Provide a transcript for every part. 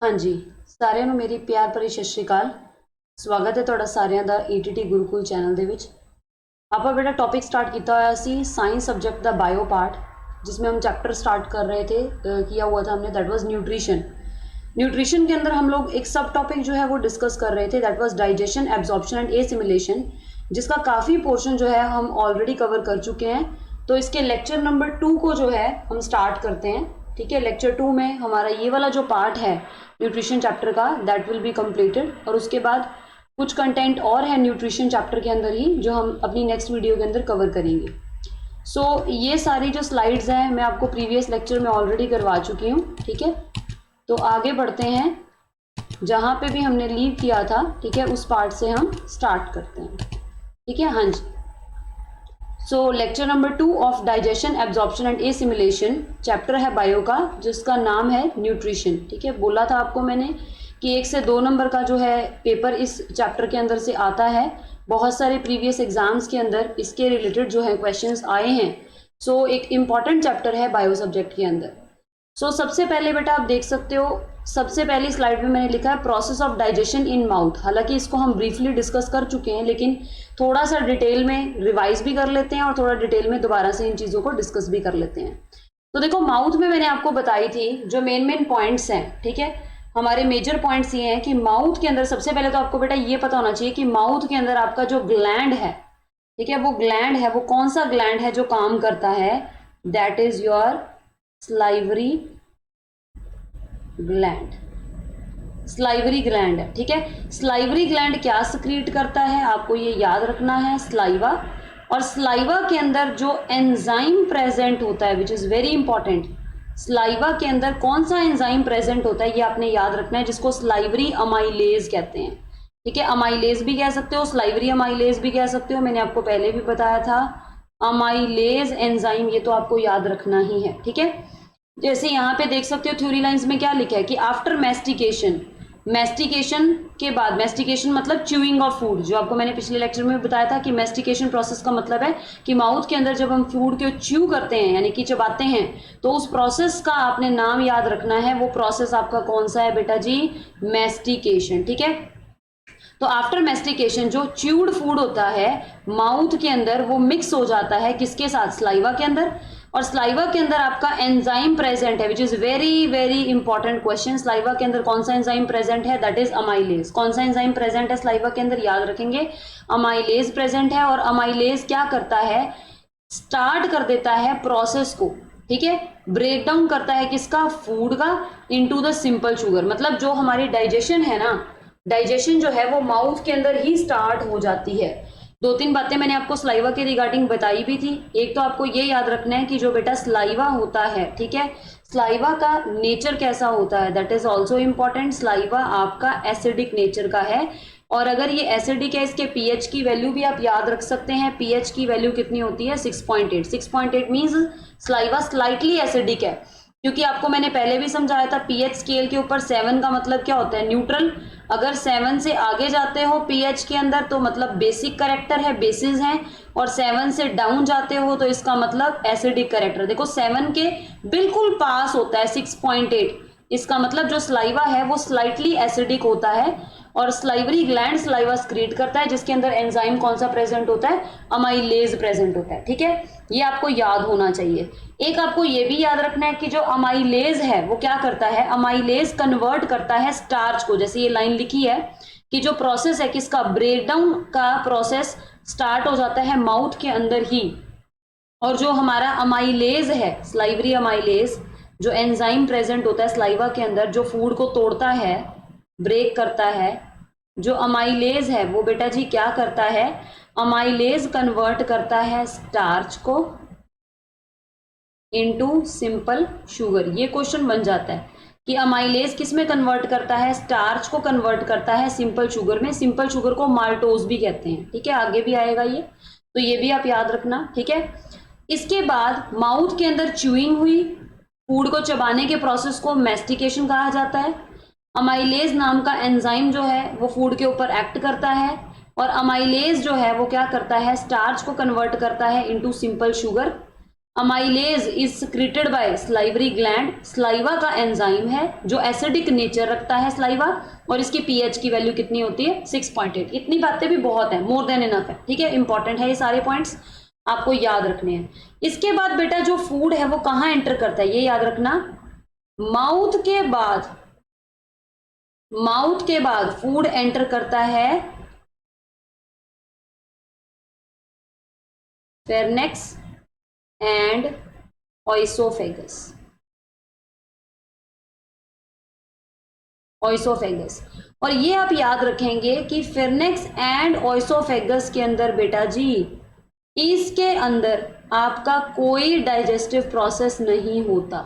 हाँ जी, ਸਾਰਿਆਂ ਨੂੰ ਮੇਰੀ ਪਿਆਰ ਭਰੀ ਸਤਿ ਸ਼੍ਰੀ ਅਕਾਲ। ਸਵਾਗਤ ਹੈ ਤੁਹਾਡਾ ਸਾਰਿਆਂ ਦਾ ਈਟੀਟੀ ਗੁਰੂਕੁਲ ਚੈਨਲ ਦੇ ਵਿੱਚ। ਆਪਾਂ बेटा टॉपिक स्टार्ट किया हुआ सी साइंस सब्जेक्ट का बायो पार्ट, जिसमें हम चैप्टर स्टार्ट कर रहे थे, किया हुआ था हमने, दैट वाज न्यूट्रिशन। न्यूट्रिशन के अंदर हम लोग एक सब टॉपिक जो है वो डिस्कस कर रहे थे, that was digestion, absorption and assimilation, जिसका काफ़ी पोर्शन जो है हम ऑलरेडी कवर कर चुके हैं। तो इसके लेक्चर नंबर 2 को जो है हम स्टार्ट करते हैं। ठीक है, लेक्चर 2 में हमारा ये वाला जो पार्ट है न्यूट्रिशन चैप्टर का, दैट विल बी कंप्लीटेड, और उसके बाद कुछ कंटेंट और है न्यूट्रिशन चैप्टर के अंदर ही जो हम अपनी नेक्स्ट वीडियो के अंदर कवर करेंगे। सो ये सारी जो स्लाइड्स हैं मैं आपको प्रीवियस लेक्चर में ऑलरेडी करवा चुकी हूँ। ठीक है, तो आगे बढ़ते हैं, जहाँ पे भी हमने लीव किया था, ठीक है, उस पार्ट से हम स्टार्ट करते हैं। ठीक है, हाँ जी। So lecture number 2 of digestion, absorption and assimilation chapter है बायो का, जिसका नाम है न्यूट्रिशन। ठीक है, बोला था आपको मैंने कि 1 से 2 नंबर का जो है पेपर इस चैप्टर के अंदर से आता है। बहुत सारे प्रीवियस एग्जाम्स के अंदर इसके रिलेटेड जो है क्वेश्चंस आए हैं। सो एक इम्पॉर्टेंट चैप्टर है बायो सब्जेक्ट के अंदर। सो सबसे पहले बेटा आप देख सकते हो, सबसे पहली स्लाइड में मैंने लिखा है process of digestion in mouth. हालांकि इसको हम ब्रीफली डिस्कस कर चुके हैं, लेकिन थोड़ा सा डिटेल में रिवाइज भी कर लेते हैं और थोड़ा डिटेल में दोबारा से इन चीज़ों को डिस्कस भी कर लेते हैं। तो देखो, माउथ में मैंने आपको बताई थी जो मेन पॉइंट्स हैं। ठीक है, हमारे मेजर पॉइंट्स ये हैं कि माउथ के अंदर सबसे पहले तो आपको बेटा ये पता होना चाहिए कि माउथ के अंदर आपका जो ग्लैंड है, ठीक है, वो ग्लैंड है, वो कौन सा ग्लैंड है जो काम करता है, that is your salivary gland. Salivary gland है। ठीक है, स्लाइवरी ग्लैंड क्या सिक्रीट करता है, आपको ये याद रखना है, स्लाइवा। और स्लाइवा के अंदर जो एंजाइम प्रेजेंट होता है, which is very important, saliva के अंदर कौन सा एंजाइम प्रेजेंट होता है ये आपने याद रखना है, जिसको स्लाइवरी अमाइलेज कहते हैं। ठीक है, अमाइलेज भी कह सकते हो, स्लाइवरी अमाइलेज भी कह सकते हो, मैंने आपको पहले भी बताया था। अमाइलेज एंजाइम, ये तो आपको याद रखना ही है। ठीक है, जैसे यहाँ पे देख सकते हो थ्योरी लाइंस में क्या लिखा है कि आफ्टर मैस्टिकेशन, मैस्टिकेशन के बाद, मैस्टिकेशन मतलब च्यूइंग ऑफ फूड, जो आपको मैंने पिछले लेक्चर में बताया था कि मैस्टिकेशन प्रोसेस का मतलब है कि माउथ के अंदर जब हम फूड को च्यू करते हैं, यानी कि चबाते हैं, तो उस प्रोसेस का आपने नाम याद रखना है। वो प्रोसेस आपका कौन सा है बेटा जी, मैस्टिकेशन। ठीक है, तो आफ्टर मैस्टिकेशन जो च्यूड फूड होता है माउथ के अंदर, वो मिक्स हो जाता है किसके साथ, स्लाइवा के अंदर। और स्लाइवा के अंदर आपका एंजाइम प्रेजेंट है, which is very very important question. Saliva के अंदर कौन सा एंजाइम प्रेजेंट है, दैट इज अमाइलेज। कौन सा एंजाइम प्रेजेंट है स्लाइवा के अंदर, याद रखेंगे, अमाइलेज प्रेजेंट है। और अमाइलेज क्या करता है, स्टार्ट कर देता है प्रोसेस को, ठीक है, ब्रेक डाउन करता है किसका, फूड का, इनटू द सिंपल शुगर। मतलब जो हमारी डाइजेशन है ना, डाइजेशन जो है वो माउथ के अंदर ही स्टार्ट हो जाती है। 2-3 बातें मैंने आपको स्लाइवा के रिगार्डिंग बताई भी थी। एक तो आपको ये याद रखना है कि जो बेटा स्लाइवा होता है, ठीक है, स्लाइवा का नेचर कैसा होता है, that is also important. Saliva आपका एसिडिक नेचर का है, और अगर ये एसिडिक है, इसके पीएच की वैल्यू भी आप याद रख सकते हैं। पीएच की वैल्यू कितनी होती है, 6.8। 6.8 मीन्स स्लाइवा स्लाइटली एसिडिक है, क्योंकि आपको मैंने पहले भी समझाया था पीएच स्केल के ऊपर 7 का मतलब क्या होता है, न्यूट्रल। अगर 7 से आगे जाते हो पीएच के अंदर तो मतलब बेसिक करेक्टर है, बेसिस है, और 7 से डाउन जाते हो तो इसका मतलब एसिडिक करेक्टर। देखो 7 के बिल्कुल पास होता है 6.8, इसका मतलब जो स्लाइवा है वो स्लाइटली एसिडिक होता है। और स्लाइवरी ग्लैंड स्लाइवा स्क्रीट करता है, जिसके अंदर एंजाइम कौन सा प्रेजेंट होता है, अमाइलेज प्रेजेंट होता है। ठीक है, ये आपको याद होना चाहिए। एक आपको ये भी याद रखना है कि जो अमाइलेज है वो क्या करता है, अमाइलेज कन्वर्ट करता है स्टार्च को। जैसे ये लाइन लिखी है कि जो प्रोसेस है किसका, ब्रेकडाउन का प्रोसेस स्टार्ट हो जाता है माउथ के अंदर ही। और जो हमारा अमाइलेज है, स्लाइवरी अमाइलेज, जो एंजाइम प्रेजेंट होता है स्लाइवा के अंदर, जो फूड को तोड़ता है, ब्रेक करता है, जो अमाइलेज है वो बेटा जी क्या करता है, अमाइलेज कन्वर्ट करता है स्टार्च को इनटू सिंपल शुगर। ये क्वेश्चन बन जाता है कि अमाइलेज किस में कन्वर्ट करता है, स्टार्च को कन्वर्ट करता है सिंपल शुगर में। सिंपल शुगर को माल्टोज भी कहते हैं। ठीक है, आगे भी आएगा ये, तो ये भी आप याद रखना। ठीक है, इसके बाद माउथ के अंदर च्यूइंग हुई, फूड को चबाने के प्रोसेस को मैस्टिकेशन कहा जाता है। अमाइलेज नाम का एंजाइम जो है वो फूड के ऊपर एक्ट करता है, और अमाइलेज जो है वो क्या करता है, स्टार्च को कन्वर्ट करता है into simple sugar. Amylase is secreted by salivary gland, saliva का एंजाइम है जो एसिडिक नेचर रखता है स्लाइवा, और इसकी पीएच की वैल्यू कितनी होती है 6.8। इतनी बातें भी बहुत है, मोर देन इनफ है, ठीक है। इंपॉर्टेंट है ये सारे पॉइंट्स, आपको याद रखने हैं। इसके बाद बेटा जो फूड है वो कहाँ एंटर करता है, ये याद रखना, माउथ के बाद, माउथ के बाद फूड एंटर करता है फेर्नेक्स एंड ऑइसोफेगस, ऑइसोफेगस। और ये आप याद रखेंगे कि फेर्नेक्स एंड ऑइसोफेगस के अंदर बेटा जी, इसके अंदर आपका कोई डाइजेस्टिव प्रोसेस नहीं होता,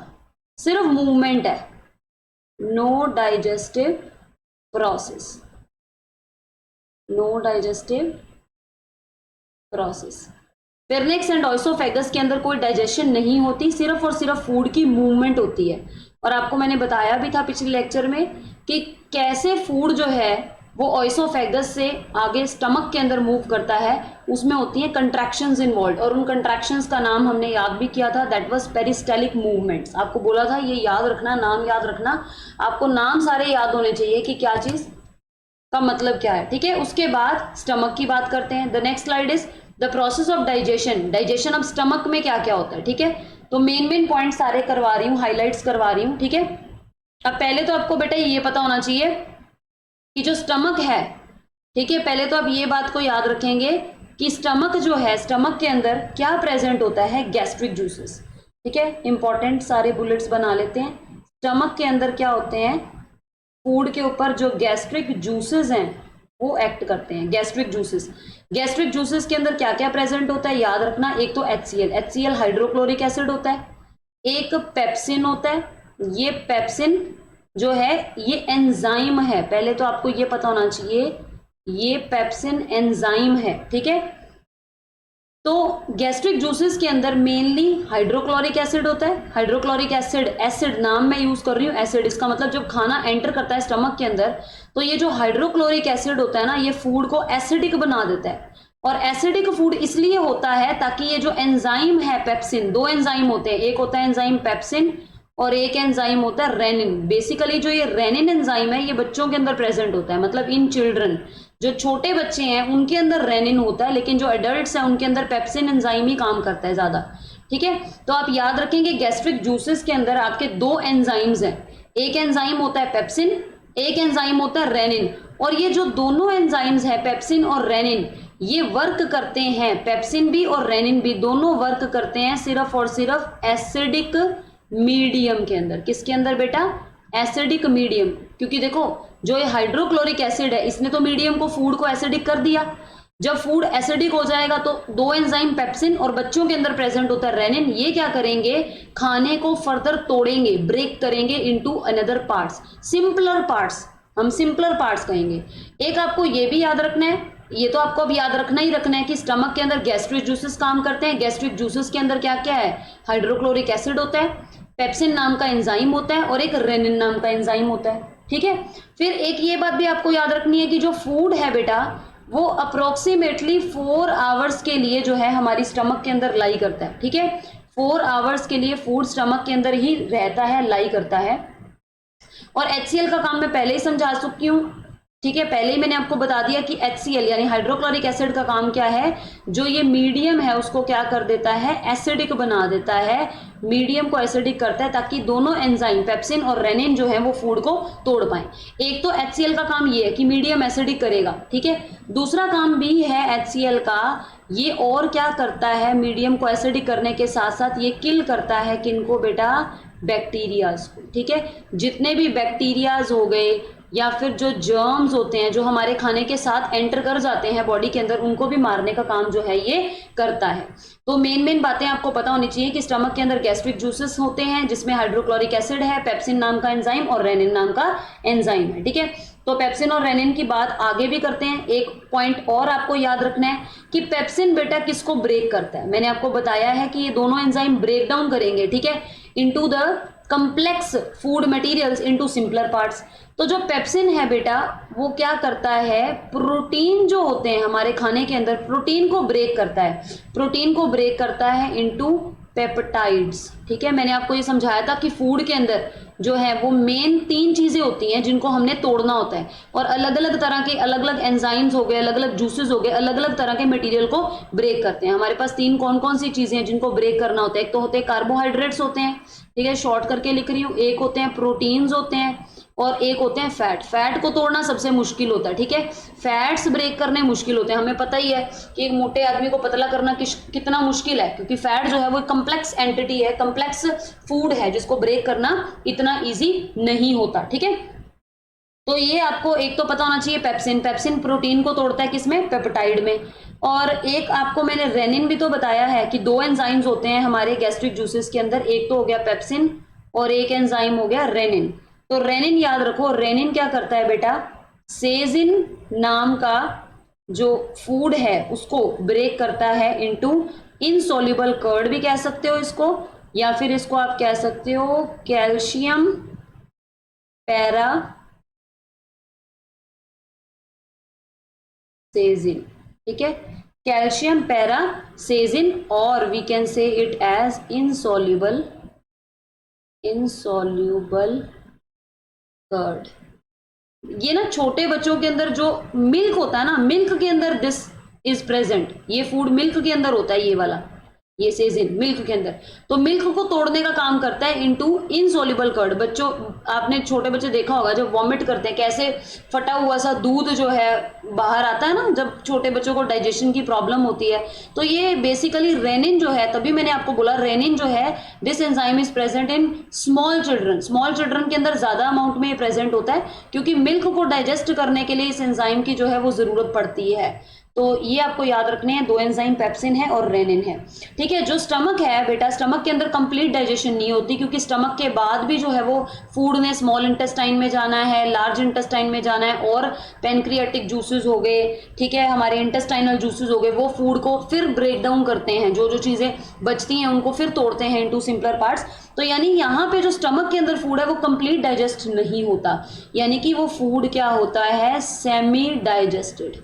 सिर्फ मूवमेंट है, no digestive process, no digestive process. Pharynx and oesophagus के अंदर कोई डाइजेशन नहीं होती, सिर्फ और सिर्फ फूड की मूवमेंट होती है। और आपको मैंने बताया भी था पिछले लेक्चर में कि कैसे फूड जो है वो ऑइसोफेगस से आगे स्टमक के अंदर मूव करता है, उसमें होती है कंट्रैक्शंस इन्वॉल्व, और उन कंट्रैक्शंस का नाम हमने याद भी किया था, दैट वाज पेरिस्टेलिक मूवमेंट्स। आपको बोला था ये याद रखना, नाम याद रखना, आपको नाम सारे याद होने चाहिए कि क्या चीज का मतलब क्या है, ठीक है। उसके बाद स्टमक की बात करते हैं। The next slide is the process of digestion. Digestion अब स्टमक में क्या क्या होता है, ठीक है। तो मेन पॉइंट सारे करवा रही हूँ, हाईलाइट्स करवा रही हूँ, ठीक है। अब पहले तो आपको बेटा ये पता होना चाहिए कि जो स्टमक है, ठीक है, पहले तो आप ये बात को याद रखेंगे कि स्टमक जो है, स्टमक के अंदर क्या प्रेजेंट होता है, गैस्ट्रिक जूसेस, ठीक है। इंपॉर्टेंट सारे बुलेट्स बना लेते हैं। स्टमक के अंदर क्या होते हैं, फूड के ऊपर जो गैस्ट्रिक जूसेस हैं वो एक्ट करते हैं, गैस्ट्रिक जूसेस। गैस्ट्रिक जूसेस के अंदर क्या क्या प्रेजेंट होता है याद रखना, एक तो HCl, HCl हाइड्रोक्लोरिक एसिड होता है, एक पेप्सिन होता है। ये पेप्सिन जो है ये एंजाइम है, पहले तो आपको ये पता होना चाहिए, ये पेप्सिन एंजाइम है, ठीक है। तो गैस्ट्रिक जूसेस के अंदर मेनली हाइड्रोक्लोरिक एसिड होता है। हाइड्रोक्लोरिक एसिड, एसिड नाम मैं यूज कर रही हूँ, एसिड, इसका मतलब जब खाना एंटर करता है स्टमक के अंदर तो ये जो हाइड्रोक्लोरिक एसिड होता है ना, ये फूड को एसिडिक बना देता है। और एसिडिक फूड इसलिए होता है ताकि ये जो एंजाइम है पेप्सिन, दो एंजाइम होते हैं, एक होता है एंजाइम पेप्सिन और एक एंजाइम होता है रेनिन। बेसिकली जो ये रेनिन एंजाइम है ये बच्चों के अंदर प्रेजेंट होता है, मतलब इन चिल्ड्रन, जो छोटे बच्चे हैं उनके अंदर रेनिन होता है, लेकिन जो एडल्ट्स हैं उनके अंदर पेप्सिन एंजाइम ही काम करता है ज्यादा, ठीक है। तो आप याद रखेंगे गैस्ट्रिक जूसेस के अंदर आपके दो एंजाइम्स हैं, एक एंजाइम होता है पेप्सिन, एक एंजाइम होता है रेनिन। और ये जो दोनों एंजाइम्स हैं पेप्सिन और रेनिन, ये वर्क करते हैं, पेप्सिन भी और रेनिन भी दोनों वर्क करते हैं सिर्फ और सिर्फ एसिडिक मीडियम के अंदर। किसके अंदर बेटा, एसिडिक मीडियम। क्योंकि देखो जो ये हाइड्रोक्लोरिक एसिड है इसने तो मीडियम को, फूड को एसिडिक कर दिया। जब फूड एसिडिक हो जाएगा तो दो एंजाइम पेप्सिन और बच्चों के अंदर प्रेजेंट होता है रेनिन, ये क्या करेंगे, खाने को फर्दर तोड़ेंगे, ब्रेक करेंगे into another parts, simpler parts, हम सिंपलर पार्ट्स कहेंगे। एक आपको ये भी याद रखना है, ये तो आपको अब याद रखना ही रखना है कि स्टमक के अंदर गैस्ट्रिक जूसेस काम करते हैं। गैस्ट्रिक जूसेस के अंदर क्या क्या है, हाइड्रोक्लोरिक एसिड होता है, पेप्सिन नाम का एंजाइम होता है और एक रेनिन नाम का एंजाइम होता है, ठीक है। फिर एक ये बात भी आपको याद रखनी है कि जो फूड है बेटा वो अप्रोक्सीमेटली 4 आवर्स के लिए जो है हमारी स्टमक के अंदर लाई करता है, ठीक है। 4 आवर्स के लिए फूड स्टमक के अंदर ही रहता है, लाई करता है। और HCl का काम मैं पहले ही समझा चुकी हूँ, ठीक है, पहले ही मैंने आपको बता दिया कि HCl यानी हाइड्रोक्लोरिक एसिड का काम क्या है, जो ये मीडियम है उसको क्या कर देता है, एसिडिक बना देता है, मीडियम को एसिडिक करता है ताकि दोनों एंजाइम पेप्सिन और रेनिन जो है वो फूड को तोड़ पाए। एक तो HCl का काम ये है कि मीडियम एसिडिक करेगा, ठीक है। दूसरा काम भी है HCl का, ये और क्या करता है, मीडियम को एसिडिक करने के साथ साथ ये किल करता है किनको बेटा, बैक्टीरियाज को, ठीक है। जितने भी बैक्टीरियाज हो गए या फिर जो जर्म्स होते हैं जो हमारे खाने के साथ एंटर कर जाते हैं बॉडी के अंदर, उनको भी मारने का काम जो है ये करता है। तो मेन बातें आपको पता होनी चाहिए कि स्टमक के अंदर गैस्ट्रिक जूसेस होते हैं जिसमें हाइड्रोक्लोरिक एसिड है, पेप्सिन नाम का एंजाइम और रेनिन नाम का एंजाइम है, ठीक है। तो पेप्सिन और रेनिन की बात आगे भी करते हैं। एक पॉइंट और आपको याद रखना है कि पेप्सिन बेटा किसको ब्रेक करता है, मैंने आपको बताया है कि ये दोनों एंजाइम ब्रेक डाउन करेंगे, ठीक है, into the complex food materials into simpler parts. तो जो पेप्सिन है बेटा वो क्या करता है, प्रोटीन जो होते हैं हमारे खाने के अंदर, प्रोटीन को ब्रेक करता है, प्रोटीन को ब्रेक करता है इनटू पेप्टाइड्स। ठीक है, मैंने आपको ये समझाया था कि फूड के अंदर जो है वो मेन 3 चीजें होती हैं जिनको हमने तोड़ना होता है, और अलग अलग तरह के अलग अलग एंजाइम्स हो गए, अलग अलग जूसेस हो गए, अलग अलग तरह के मटेरियल को ब्रेक करते हैं। हमारे पास 3 कौन कौन सी चीजें हैं जिनको ब्रेक करना होता है? एक तो होते हैं कार्बोहाइड्रेट्स होते हैं, ठीक है, शॉर्ट करके लिख रही हूँ, एक होते हैं प्रोटीन्स होते हैं, और एक होते हैं फैट। फैट को तोड़ना सबसे मुश्किल होता है, ठीक है, फैट्स ब्रेक करने मुश्किल होते हैं। हमें पता ही है कि एक मोटे आदमी को पतला करना कितना मुश्किल है, क्योंकि फैट जो है वो कम्प्लेक्स एंटिटी है, कम्प्लेक्स फूड है, जिसको ब्रेक करना इतना ईजी नहीं होता। ठीक है, तो ये आपको एक तो पता होना चाहिए पेप्सिन। पेप्सिन प्रोटीन को तोड़ता है किसमें? पेप्टाइड में। और एक आपको मैंने रेनिन भी तो बताया है कि 2 एंजाइम्स होते हैं हमारे गैस्ट्रिक जूसेस के अंदर, एक तो हो गया पेप्सिन और एक एंजाइम हो गया रेनिन। तो रेनिन याद रखो, रेनिन क्या करता है बेटा? सेजिन नाम का जो फूड है उसको ब्रेक करता है इनटू इनसॉल्युबल कर्ड भी कह सकते हो इसको, या फिर इसको आप कह सकते हो कैल्शियम पैरा सेजिन। ठीक है, कैल्शियम पैरा सेजिन, और we can say it as insoluble curd. ये ना छोटे बच्चों के अंदर जो मिल्क होता है ना, मिल्क के अंदर दिस इज प्रेजेंट, ये फूड मिल्क के अंदर होता है, ये वाला, ये सेजिन मिल्क के अंदर। तो मिल्क को तोड़ने का काम करता है इनटू इनसॉल्युबल कर्ड। बच्चों, आपने छोटे बच्चे देखा होगा जब वॉमिट करते हैं कैसे फटा हुआ सा दूध जो है बाहर आता है ना, जब छोटे बच्चों को डाइजेशन की प्रॉब्लम होती है। तो ये बेसिकली रेनिन जो है, तभी मैंने आपको बोला रेनिन जो है, this enzyme is present in small children. Small children के अंदर ज्यादा अमाउंट में ये प्रेजेंट होता है, क्योंकि मिल्क को डाइजेस्ट करने के लिए इस एंजाइम की जो है वो जरूरत पड़ती है। तो ये आपको याद रखने हैं, 2 एंजाइम पेप्सिन है और रेनिन है। ठीक है, जो स्टमक है बेटा, स्टमक के अंदर कंप्लीट डाइजेशन नहीं होती, क्योंकि स्टमक के बाद भी जो है वो फूड ने स्मॉल इंटेस्टाइन में जाना है, लार्ज इंटेस्टाइन में जाना है, और पेनक्रियाटिक जूसेस हो गए, ठीक है, हमारे इंटेस्टाइनल जूसेस हो गए, वो फूड को फिर ब्रेक डाउन करते हैं, जो जो चीजें बचती हैं उनको फिर तोड़ते हैं इनटू सिंपलर पार्ट्स। तो यानी यहाँ पे जो स्टमक के अंदर फूड है वो कंप्लीट डाइजेस्ट नहीं होता, यानी कि वो फूड क्या होता है? Semi digested.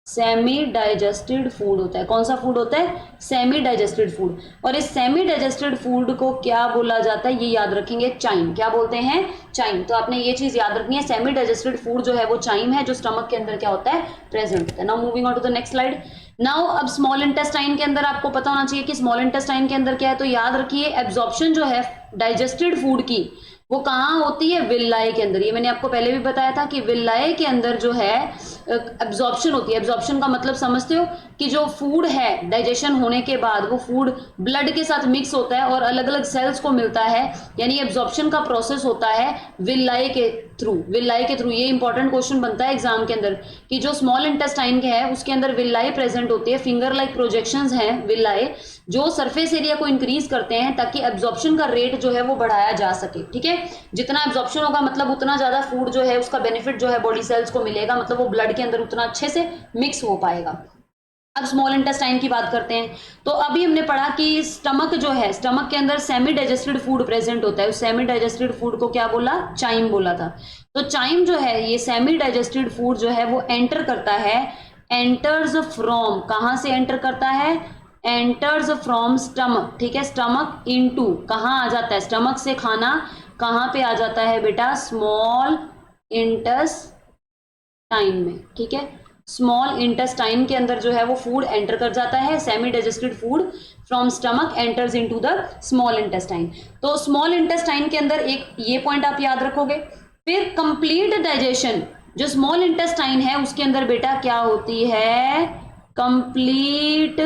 Semi digested food होता है। कौन सा फूड होता है? Semi digested food. और इस सेमी डाइजेस्टेड फूड को क्या बोला जाता है? ये याद रखेंगे, चाइम। क्या बोलते हैं? चाइम। तो आपने ये चीज याद रखनी है, सेमी डाइजेस्टेड फूड जो है वो चाइम है, जो स्टमक के अंदर क्या होता है? प्रेजेंट होता है। Now moving on to the next slide. Now अब स्मॉल इंटेस्टाइन के अंदर आपको पता होना चाहिए कि स्मॉल इंटेस्टाइन के अंदर क्या है। तो याद रखिए, एब्जॉर्प्शन जो है डाइजेस्टेड फूड की वो कहाँ होती है? विल्लाय के अंदर। ये मैंने आपको पहले भी बताया था कि विल्लाय के अंदर जो है एब्जॉर्प्शन होती है। एब्जॉर्प्शन का मतलब समझते हो कि जो फूड है डाइजेशन होने के बाद वो फूड ब्लड के साथ मिक्स होता है और अलग अलग सेल्स को मिलता है, यानी एब्जॉर्प्शन का प्रोसेस होता है विल्लाय के थ्रू। विल्लाय के थ्रू, ये इंपॉर्टेंट क्वेश्चन बनता है एग्जाम के अंदर कि जो स्मॉल इंटेस्टाइन के है उसके अंदर विल्लाय प्रेजेंट होती है। फिंगर लाइक प्रोजेक्शंस हैं विल्लाय, जो सरफेस एरिया को इंक्रीज करते हैं ताकि एब्जॉर्प्शन का रेट जो है वो बढ़ाया जा सके। ठीक है, जितना एब्जॉर्प्शन होगा मतलब उतना ज्यादा फूड जो है उसका बेनिफिट जो है बॉडी सेल्स को मिलेगा, मतलब वो ब्लड के अंदर उतना अच्छे से मिक्स हो पाएगा। अब स्मॉल इंटेस्टाइन की बात करते हैं। तो अभी हमने पढ़ा कि स्टमक जो है, स्टमक के अंदर सेमी डाइजेस्टेड फूड प्रेजेंट होता है। उस सेमी डाइजेस्टेड फूड को क्या बोला? चाइम बोला था। तो चाइम जो है, ये सेमी डाइजेस्टेड फूड जो है वो एंटर करता है, एंटर्स फ्रॉम, कहां से एंटर करता है? Enters from stomach. ठीक है, स्टमक इनटू, कहां आ जाता है? स्टमक से खाना कहां पे आ जाता है बेटा? स्मॉल इंटेस्टाइन में। ठीक है, स्मॉल इंटेस्टाइन के अंदर जो है वो फूड एंटर कर जाता है। Semi digested food from stomach enters into the small intestine. तो स्मॉल इंटेस्टाइन के अंदर एक ये पॉइंट आप याद रखोगे। फिर कंप्लीट डाइजेशन जो स्मॉल इंटेस्टाइन है उसके अंदर बेटा क्या होती है? Complete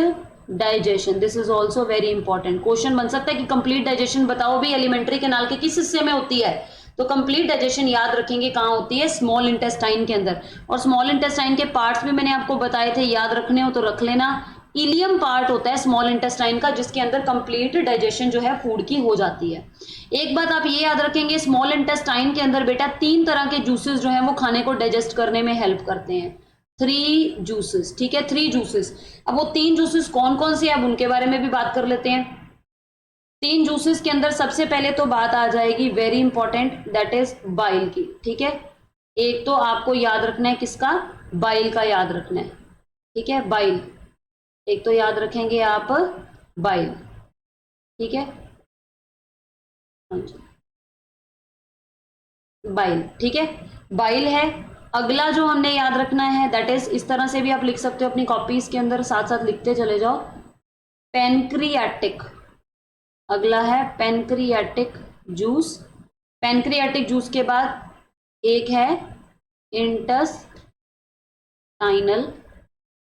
digestion. This is also very important. Question बन सकता है कि कंप्लीट डाइजेशन बताओ भी एलिमेंट्री कैनाल के किस हिस्से में होती है। तो कंप्लीट डाइजेशन याद रखेंगे कहाँ होती है? स्मॉल इंटेस्टाइन के अंदर। और स्मॉल इंटेस्टाइन के पार्ट्स भी मैंने आपको बताए थे, याद रखने हो तो रख लेना। इलियम पार्ट होता है स्मॉल इंटेस्टाइन का, जिसके अंदर कंप्लीट डाइजेशन जो है फूड की हो जाती है। एक बात आप ये याद रखेंगे, स्मॉल इंटेस्टाइन के अंदर बेटा 3 तरह के जूसेस जो है वो खाने को डाइजेस्ट करने में हेल्प करते हैं। 3 जूसेस। ठीक है, 3 जूसेस। अब वो 3 जूसेस कौन कौन से, अब उनके बारे में भी बात कर लेते हैं। 3 जूसेस के अंदर सबसे पहले तो बात आ जाएगी very important, that is bile की। ठीक है, एक तो आपको याद रखना है किसका? बाइल का याद रखना है। ठीक है, बाइल, एक तो याद रखेंगे आप बाइल। ठीक है, हाँ जी, बाइल, ठीक है, बाइल है। अगला जो हमने याद रखना है दैट इज, इस तरह से भी आप लिख सकते हो अपनी कॉपीज के अंदर, साथ साथ लिखते चले जाओ, पेनक्रियाटिक। अगला है पेनक्रियाटिक जूस। पेनक्रियाटिक जूस के बाद एक है इंटेस्टाइनल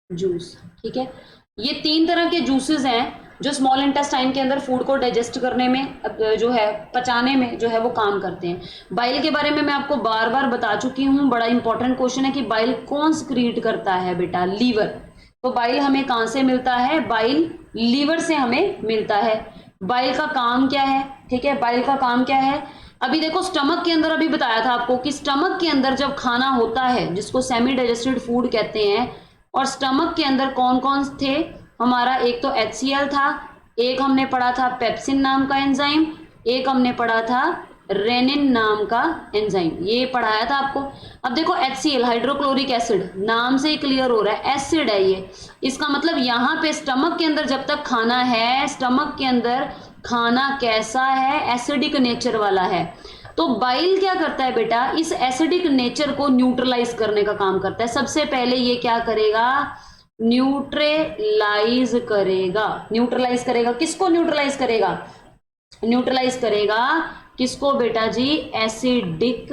जूस, ठीक है। ये 3 तरह के जूसेस हैं जो स्मॉल इंटेस्टाइन के अंदर फूड को डाइजेस्ट करने में, जो है पचाने में जो है वो काम करते हैं। बाइल के बारे में मैं आपको बार बार बता चुकी हूँ, बड़ा इंपॉर्टेंट क्वेश्चन है कि बाइल कौन सिक्रीट करता है बेटा, लीवर। तो बाइल हमें कहाँ से मिलता है, बाइल लीवर से हमें मिलता है। बाइल का काम क्या है, ठीक है, बाइल का काम क्या है। अभी देखो स्टमक के अंदर, अभी बताया था आपको कि स्टमक के अंदर जब खाना होता है जिसको सेमी डाइजेस्टेड फूड कहते हैं, और स्टमक के अंदर कौन कौन थे हमारा, एक तो HCl था, एक हमने पढ़ा था पेप्सिन नाम का एंजाइम, एक हमने पढ़ा था रेनिन नाम का एंजाइम, ये पढ़ाया था आपको। अब देखो HCl हाइड्रोक्लोरिक एसिड, नाम से ही क्लियर हो रहा है एसिड है ये, इसका मतलब यहाँ पे स्टमक के अंदर जब तक खाना है, स्टमक के अंदर खाना कैसा है, एसिडिक नेचर वाला है। तो बाइल क्या करता है बेटा, इस एसिडिक नेचर को न्यूट्रलाइज करने का काम करता है। सबसे पहले ये क्या करेगा, न्यूट्रलाइज करेगा। न्यूट्रलाइज करेगा किसको, न्यूट्रलाइज करेगा, न्यूट्रलाइज करेगा किसको बेटा जी, एसिडिक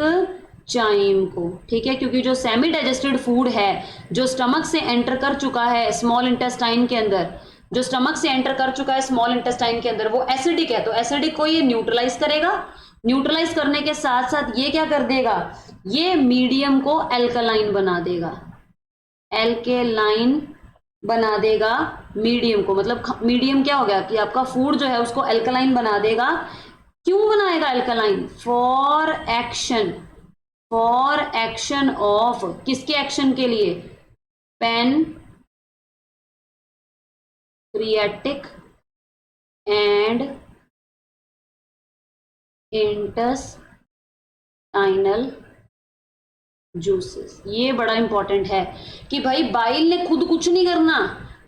चाइम को, ठीक है। क्योंकि जो सेमी डाइजेस्टेड फूड है जो स्टमक से एंटर कर चुका है स्मॉल इंटेस्टाइन के अंदर, जो स्टमक से एंटर कर चुका है स्मॉल इंटेस्टाइन के अंदर, वो एसिडिक है, तो एसिडिक को ये न्यूट्रलाइज करेगा। न्यूट्रलाइज करने के साथ साथ ये क्या कर देगा, ये मीडियम को एल्कलाइन बना देगा, एल्केलाइन बना देगा मीडियम को। मतलब मीडियम क्या हो गया कि आपका फूड जो है उसको एल्कलाइन बना देगा। क्यों बनाएगा alkaline, for action, for action of, किसके एक्शन के लिए, पैनक्रियाटिक एंड इंटेस्टाइनल जूसेस। ये बड़ा इंपॉर्टेंट है कि भाई बाइल ने खुद कुछ नहीं करना,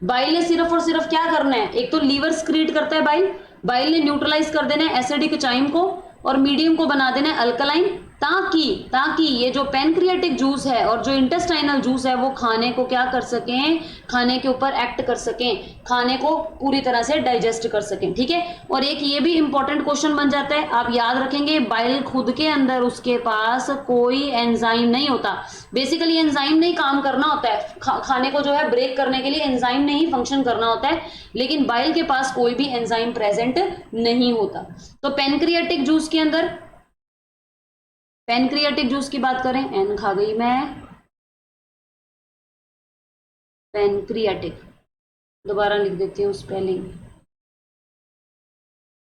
बाइल ने सिर्फ और सिर्फ क्या करना है, एक तो लीवर स्क्रीट करता है बाइल, बाइल ने न्यूट्रलाइज कर देना है एसिडिक चाइम को और मीडियम को बना देना है अल्कलाइन, ताकि ये जो पैनक्रियाटिक जूस है और जो इंटेस्टाइनल जूस है वो खाने को क्या कर सकें, खाने के ऊपर एक्ट कर सकें, खाने को पूरी तरह से डाइजेस्ट कर सकें, ठीक है। और एक ये भी इंपॉर्टेंट क्वेश्चन बन जाता है, आप याद रखेंगे, बाइल खुद के अंदर उसके पास कोई एंजाइम नहीं होता, बेसिकली एंजाइम नहीं काम करना होता है, खाने को जो है ब्रेक करने के लिए एंजाइम ने ही फंक्शन करना होता है, लेकिन बाइल के पास कोई भी एंजाइम प्रेजेंट नहीं होता। तो पैनक्रियाटिक जूस के अंदर, पैनक्रियाटिक जूस की बात करें, एन खा गई मैं, पैनक्रियाटिक, दोबारा लिख देती हूँ स्पेलिंग,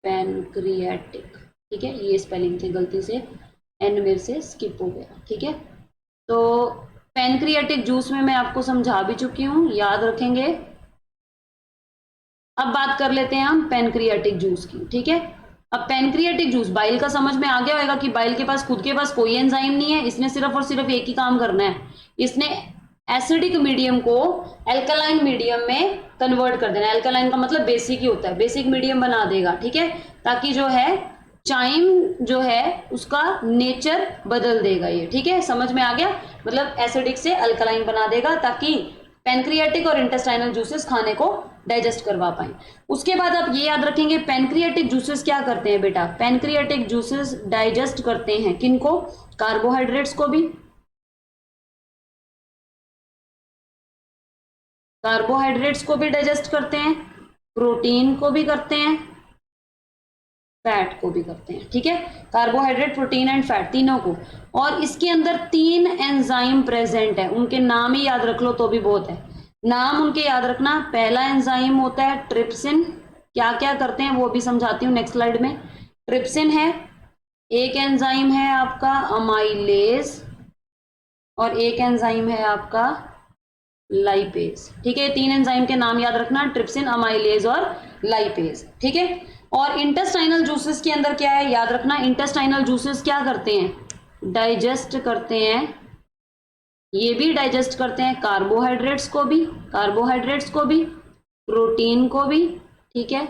पैनक्रियाटिक, ठीक है, ये स्पेलिंग थी गलती से, एन मेरे से स्किप हो गया, ठीक है। तो पैनक्रियाटिक जूस में मैं आपको समझा भी चुकी हूँ, याद रखेंगे। अब बात कर लेते हैं हम पैनक्रियाटिक जूस की, ठीक है। अब पैनक्रियाटिक जूस, बाइल का समझ में आ गया होगा कि बाइल के पास खुद के पास कोई एंजाइम नहीं है, इसने सिर्फ और सिर्फ एक ही काम करना है, इसने एसिडिक मीडियम को एल्कलाइन मीडियम में कन्वर्ट कर देना। एल्कलाइन का मतलब बेसिक ही होता है, बेसिक मीडियम बना देगा, ठीक है, ताकि जो है चाइम जो है उसका नेचर बदल देगा ये, ठीक है, समझ में आ गया। मतलब एसिडिक से अल्कलाइन बना देगा ताकि पैनक्रियाटिक और इंटेस्टाइनल जूसेस खाने को डाइजेस्ट करवा पाए। उसके बाद आप ये याद रखेंगे पैनक्रियाटिक जूसेस क्या करते हैं बेटा, पैनक्रियाटिक जूसेस डाइजेस्ट करते हैं किनको, कार्बोहाइड्रेट्स को भी, कार्बोहाइड्रेट्स को भी डाइजेस्ट करते हैं, प्रोटीन को भी करते हैं, फैट को भी करते हैं, ठीक है, कार्बोहाइड्रेट, प्रोटीन एंड फैट तीनों को। और इसके अंदर 3 एंजाइम प्रेजेंट है, उनके नाम ही याद रख लो तो भी बहुत है, नाम उनके याद रखना। पहला एंजाइम होता है ट्रिप्सिन, क्या क्या करते हैं वो भी समझाती हूँ नेक्स्ट स्लाइड में। ट्रिप्सिन है, एक एंजाइम है आपका अमाइलेज, और एक एंजाइम है आपका लाइपेज, ठीक है, 3 एंजाइम के नाम याद रखना, ट्रिप्सिन, अमाइलेज और लाइपेज, ठीक है। और इंटेस्टाइनल जूसेस के अंदर क्या है याद रखना, इंटेस्टाइनल जूसेस क्या करते हैं, डाइजेस्ट करते हैं, ये भी डाइजेस्ट करते हैं कार्बोहाइड्रेट्स को भी, कार्बोहाइड्रेट्स को भी, प्रोटीन को भी, ठीक है,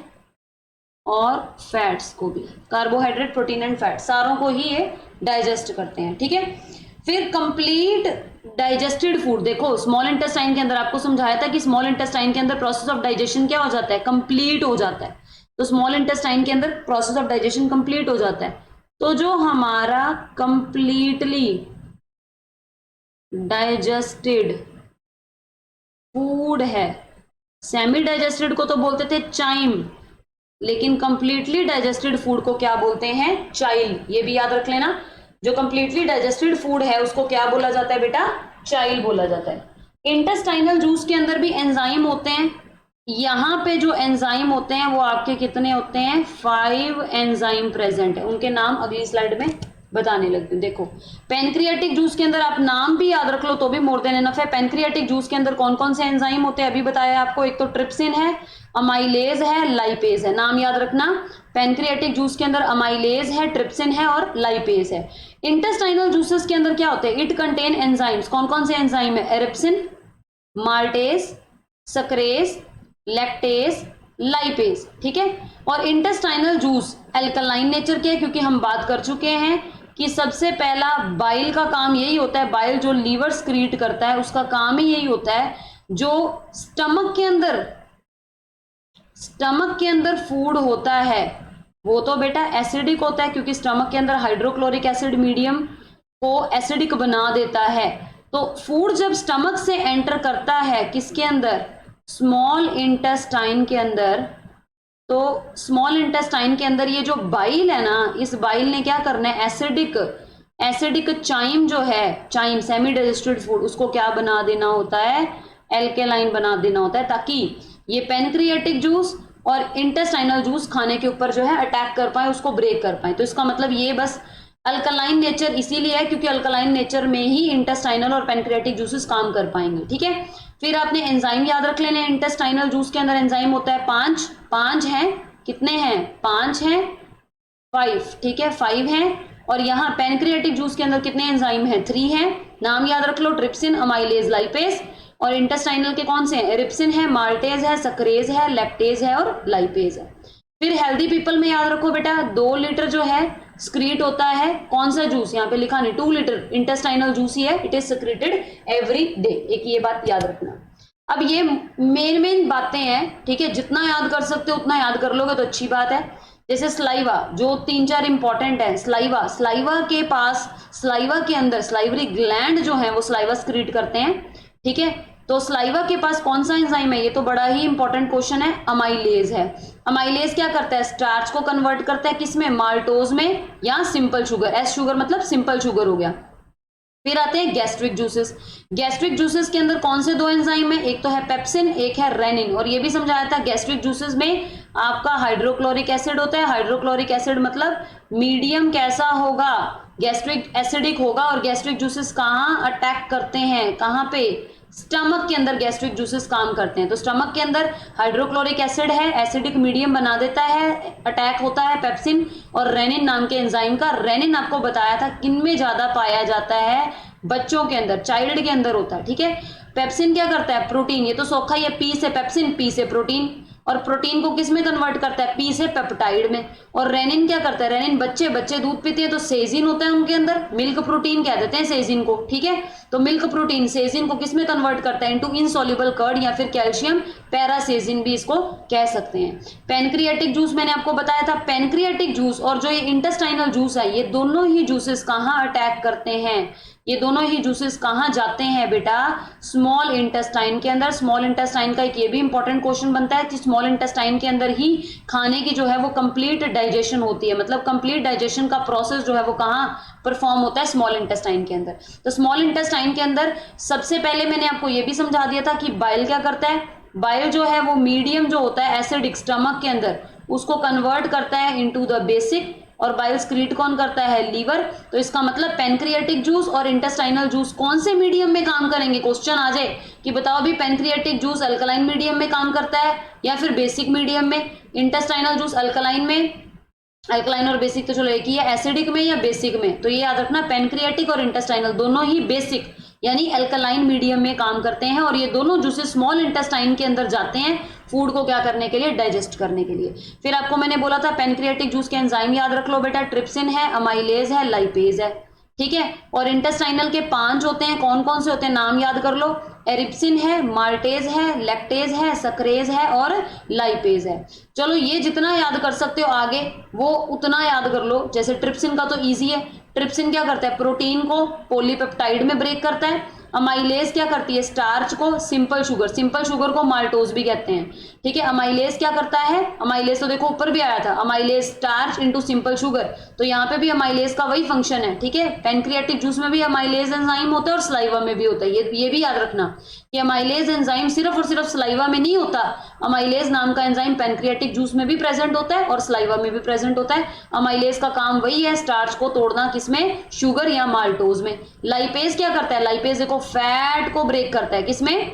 और फैट्स को भी, कार्बोहाइड्रेट, प्रोटीन एंड फैट, सारों को ही ये डाइजेस्ट करते हैं, ठीक है। फिर कंप्लीट डाइजेस्टेड फूड, देखो स्मॉल इंटेस्टाइन के अंदर आपको समझाया था कि स्मॉल इंटेस्टाइन के अंदर प्रोसेस ऑफ डाइजेशन क्या हो जाता है, कंप्लीट हो जाता है। तो स्मॉल इंटेस्टाइन के अंदर प्रोसेस ऑफ डाइजेशन कंप्लीट हो जाता है। तो जो हमारा कंप्लीटली डाइजेस्टेड फूड है, सेमी डाइजेस्टेड को तो बोलते थे चाइम, लेकिन कंप्लीटली डाइजेस्टेड फूड को क्या बोलते हैं, चाइल। ये भी याद रख लेना, जो कंप्लीटली डाइजेस्टेड फूड है उसको क्या बोला जाता है बेटा, चाइल बोला जाता है। इंटेस्टाइनल जूस के अंदर भी एंजाइम होते हैं। यहाँ पे जो एंजाइम होते हैं वो आपके कितने होते हैं, 5 एंजाइम प्रेजेंट है। उनके नाम अगली स्लाइड में बताने लगते हैं। देखो पेनक्रियाटिक जूस के अंदर आप नाम भी याद रख लो तो भी मोर देन एनफ है। पेनक्रियाटिक जूस के अंदर कौन कौन से एंजाइम होते हैं अभी बताया आपको, एक तो ट्रिप्सिन है, अमाइलेज है, लाइपेज है, नाम याद रखना। पेनक्रियाटिक जूस के अंदर अमाइलेज है, ट्रिप्सिन है और लाइपेज है। इंटेस्टाइनल जूसेस के अंदर क्या होते हैं, इट कंटेन एंजाइम्स, कौन कौन से एंजाइम है, एरिप्सिन, माल्टेज, सक्रेज, लैक्टेज, लाइपेज, ठीक है। और इंटेस्टाइनल जूस एल्कलाइन नेचर के, क्योंकि हम बात कर चुके हैं कि सबसे पहला बाइल का काम यही होता है, बाइल जो लीवर स्क्रीट करता है उसका काम ही यही होता है, जो स्टमक के अंदर फूड होता है वो तो बेटा एसिडिक होता है, क्योंकि स्टमक के अंदर हाइड्रोक्लोरिक एसिड मीडियम को एसिडिक बना देता है। तो फूड जब स्टमक से एंटर करता है किसके अंदर, स्मॉल इंटेस्टाइन के अंदर, तो स्मॉल इंटेस्टाइन के अंदर ये जो बाइल है ना, इस बाइल ने क्या करना है, एसिडिक चाइम जो है, चाइम सेमी डाइजेस्टेड फूड, उसको क्या बना देना होता है, एल्केलाइन बना देना होता है, ताकि ये पेनक्रियाटिक जूस और इंटेस्टाइनल जूस खाने के ऊपर जो है अटैक कर पाए, उसको ब्रेक कर पाए। तो इसका मतलब ये बस अल्कलाइन नेचर इसीलिए है क्योंकि अल्कलाइन नेचर में ही इंटेस्टाइनल और पेनक्रियाटिक जूसेस काम कर पाएंगे, ठीक है। फिर आपने एंजाइम याद रख लेने, इंटेस्टाइनल जूस के अंदर एंजाइम होता है 5 हैं, कितने हैं, 5 हैं, 5, ठीक है, 5 हैं। और यहाँ पेनक्रियाटिक जूस के अंदर कितने एंजाइम हैं, 3 हैं, नाम याद रख लो, ट्रिप्सिन, अमाइलेज, लाइपेज। और इंटेस्टाइनल के कौन से हैं, एरिप्सिन है, माल्टेज है, सक्रेज है, लैक्टेज है और लाइपेज है। फिर हेल्दी पीपल में याद रखो बेटा 2 लीटर जो है स्क्रीट होता है, कौन सा जूस, यहाँ पे लिखा नहीं, 2 लीटर इंटेस्टाइनल जूस ही है, it is secreted every day, एक ये बात याद रखना। अब ये मेन बातें हैं, ठीक है, जितना याद कर सकते हो उतना याद कर लोगे तो अच्छी बात है। जैसे स्लाइवा, जो 3-4 इंपॉर्टेंट है, स्लाइवा के पास, स्लाइवा के अंदर स्लाइवरी ग्लैंड जो है वो स्लाइवा स्क्रीट करते हैं, ठीक है। तो स्लाइवा के पास कौन सा एंजाइम है, ये तो बड़ा ही इंपॉर्टेंट क्वेश्चन है, अमाइलेज है। अमाइलेज क्या करता है, स्टार्च को कन्वर्ट करता है किसमें, माल्टोज में, या सिंपल शुगर, एस शुगर मतलब सिंपल शुगर हो गया। फिर आते हैं गैस्ट्रिक जूसेस। गैस्ट्रिक जूसेस के अंदर कौन से 2 एंजाइम है, एक तो है पेप्सिन, एक है रेनिन। और ये भी समझाया था गैस्ट्रिक जूसेस में आपका हाइड्रोक्लोरिक एसिड होता है। हाइड्रोक्लोरिक एसिड मतलब मीडियम कैसा होगा, गैस्ट्रिक एसिडिक होगा। और गैस्ट्रिक जूसेस कहाँ अटैक करते हैं, कहाँ पे, स्टमक के अंदर गैस्ट्रिक जूसेस काम करते हैं। तो स्टमक के अंदर हाइड्रोक्लोरिक एसिड है, एसिडिक मीडियम बना देता है, अटैक होता है पेप्सिन और रेनिन नाम के एंजाइम का। रेनिन आपको बताया था किन में ज्यादा पाया जाता है, बच्चों के अंदर, चाइल्ड के अंदर होता है, ठीक है। पेप्सिन क्या करता है, प्रोटीन, ये तो सौखा ही है, पी से पेप्सिन, पी से प्रोटीन, और प्रोटीन को किस में कन्वर्ट करता है, पी से पेप्टाइड में। और रेनिन क्या करता है, रेनिन बच्चे दूध पीते हैं तो सेजिन होता है उनके अंदर, मिल्क प्रोटीन कह देते हैं सेजिन को, ठीक है। तो मिल्क प्रोटीन सेजिन को किस में कन्वर्ट करता है, इनटू इनसॉल्युबल कर्ड या फिर कैल्शियम पैरासेजिन भी इसको कह सकते हैं। पेनक्रियाटिक जूस मैंने आपको बताया था, पेनक्रियाटिक जूस और जो ये इंटेस्टाइनल जूस है, ये दोनों ही जूसेस कहाँ अटैक करते हैं, ये दोनों ही जूसेस कहाँ जाते हैं बेटा, स्मॉल इंटेस्टाइन के अंदर। स्मॉल इंटेस्टाइन का एक ये भी इंपॉर्टेंट क्वेश्चन बनता है कि स्मॉल इंटेस्टाइन के अंदर ही खाने की जो है वो कंप्लीट डाइजेशन होती है, मतलब कंप्लीट डाइजेशन का प्रोसेस जो है वो कहाँ परफॉर्म होता है, स्मॉल इंटेस्टाइन के अंदर। तो स्मॉल इंटेस्टाइन के अंदर सबसे पहले मैंने आपको ये भी समझा दिया था कि बाइल क्या करता है, बाइल जो है वो मीडियम जो होता है एसिडिक स्टमक के अंदर, उसको कन्वर्ट करता है इनटू द बेसिक, और बाइल स्क्रीट कौन करता है, लीवर। तो इसका मतलब पेनक्रियाटिक जूस और इंटेस्टाइनल जूस कौन से मीडियम में काम करेंगे, क्वेश्चन आ जाए कि बताओ अभी पेनक्रियाटिक जूस अल्कलाइन मीडियम में काम करता है या फिर बेसिक मीडियम में, इंटेस्टाइनल जूस अल्कलाइन में, अल्कलाइन और बेसिक तो चलो एक ही है, एसिडिक में या बेसिक में। तो ये याद रखना, पेनक्रियाटिक और इंटेस्टाइनल दोनों ही बेसिक यानी अल्कलाइन मीडियम में काम करते हैं, और ये दोनों जूसेस स्मॉल इंटेस्टाइन के अंदर जाते हैं फूड को क्या करने के लिए, डाइजेस्ट करने के लिए। फिर आपको मैंने बोला था पैनक्रियाटिक जूस के एंजाइम याद रख लो बेटा, ट्रिप्सिन है, अमाइलेज है, लाइपेज है, ठीक है। और इंटेस्टाइनल के 5 होते हैं, कौन कौन से होते हैं नाम याद कर लो, एरिप्सिन है, माल्टेज है, लैक्टेज है, सक्रेज है और लाइपेज है। चलो ये जितना याद कर सकते हो आगे वो उतना याद कर लो। जैसे ट्रिप्सिन का तो इजी है, ट्रिप्सिन क्या करता है, प्रोटीन को पॉलीपेप्टाइड में ब्रेक करता है। अमाइलेज क्या करती है, स्टार्च को सिंपल शुगर को माल्टोज भी कहते हैं, ठीक है। अमाइलेज क्या करता है, अमाइलेज तो देखो ऊपर भी आया था, amylase starch into simple sugar, तो यहाँ पे भी अमाइलेज का वही फंक्शन है, ठीक है। पैनक्रियाटिक जूस में भी अमाइलेज एंजाइम होता है और सलाइवा में भी होता है, ये भी याद रखना कि अमाइलेज एंजाइम सिर्फ और सिर्फ सलाइवा में नहीं होता, अमाइलेज नाम का एंजाइम पैनक्रियाटिक जूस में भी प्रेजेंट होता है और सलाइवा में भी प्रेजेंट होता है। अमाइलेज का काम वही है, स्टार्च को तोड़ना, किसमें, शुगर या माल्टोज में। लाइपेज क्या करता है, लाइपेज देखो फैट को ब्रेक करता है, किसमें,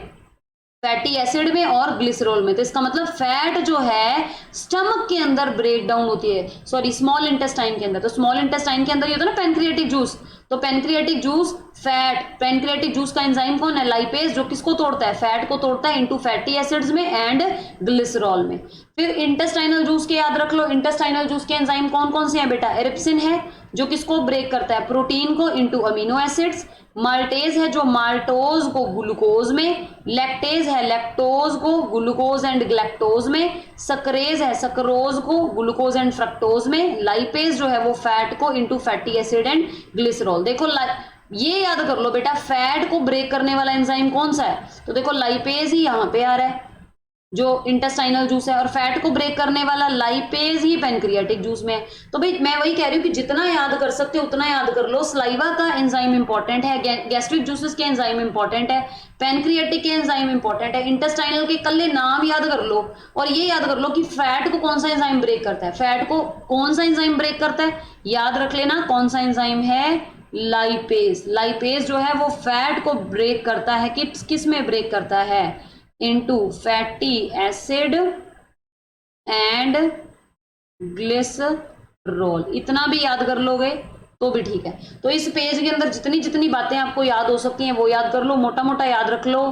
फैटी एसिड में और ग्लिसरॉल में। तो इसका मतलब फैट जो है स्टमक के अंदर ब्रेक डाउन होती है, सॉरी स्मॉल इंटेस्टाइन के अंदर। तो स्मॉल इंटेस्टाइन के अंदर ये होता है ना पैनक्रियाटिक जूस, तो pancreatic juice fat, pancreatic juice का एंजाइम कौन है, लाइपेज, जो किसको तोड़ता है, फैट को तोड़ता है इनटू फैटी एसिड्स में एंड ग्लिसरॉल में। फिर इंटेस्टाइनल जूस के याद रख लो, इंटेस्टाइनल जूस के एंजाइम कौन कौन से हैं बेटा, एरिप्सिन है जो किसको ब्रेक करता है, प्रोटीन को इनटू अमीनो एसिड्स, माल्टेज है जो माल्टोज को ग्लूकोज में, लैक्टेज है लैक्टोज को ग्लूकोज एंड ग्लैक्टोज में, सक्रेज है सक्रोज को ग्लूकोज एंड फ्रक्टोज में, लाइपेज जो है वो फैट को into fatty acid and glycerol. देखो ये याद कर लो बेटा, फैट को ब्रेक करने वाला एंजाइम कौन सा है, तो देखो लाइपेज ही यहाँ पे आ रहा है जो इंटेस्टाइनल जूस है, और फैट को ब्रेक करने वाला लाइपेज ही पैनक्रियाटिक जूस में है। तो भाई मैं वही कह रही हूँ कि जितना याद कर सकते हो उतना याद कर लो। सलाइवा का एंजाइम इंपॉर्टेंट है, गैस्ट्रिक जूसेस के एंजाइम इंपॉर्टेंट है, पैनक्रियाटिक के एंजाइम इंपॉर्टेंट है, इंटेस्टाइनल के कल्ले नाम याद कर लो और ये याद कर लो कि फैट को कौन सा एंजाइम ब्रेक करता है, फैट को कौन सा एंजाइम ब्रेक करता है, याद रख लेना कौन सा एंजाइम है, लाइपेज। लाइपेज जो है वो फैट को ब्रेक करता है, किस में ब्रेक करता है, into fatty acid and glycerol. इतना भी याद कर लोगे तो भी ठीक है। तो इस पेज के अंदर जितनी जितनी बातें आपको याद हो सकती हैं वो याद कर लो, मोटा मोटा याद रख लो,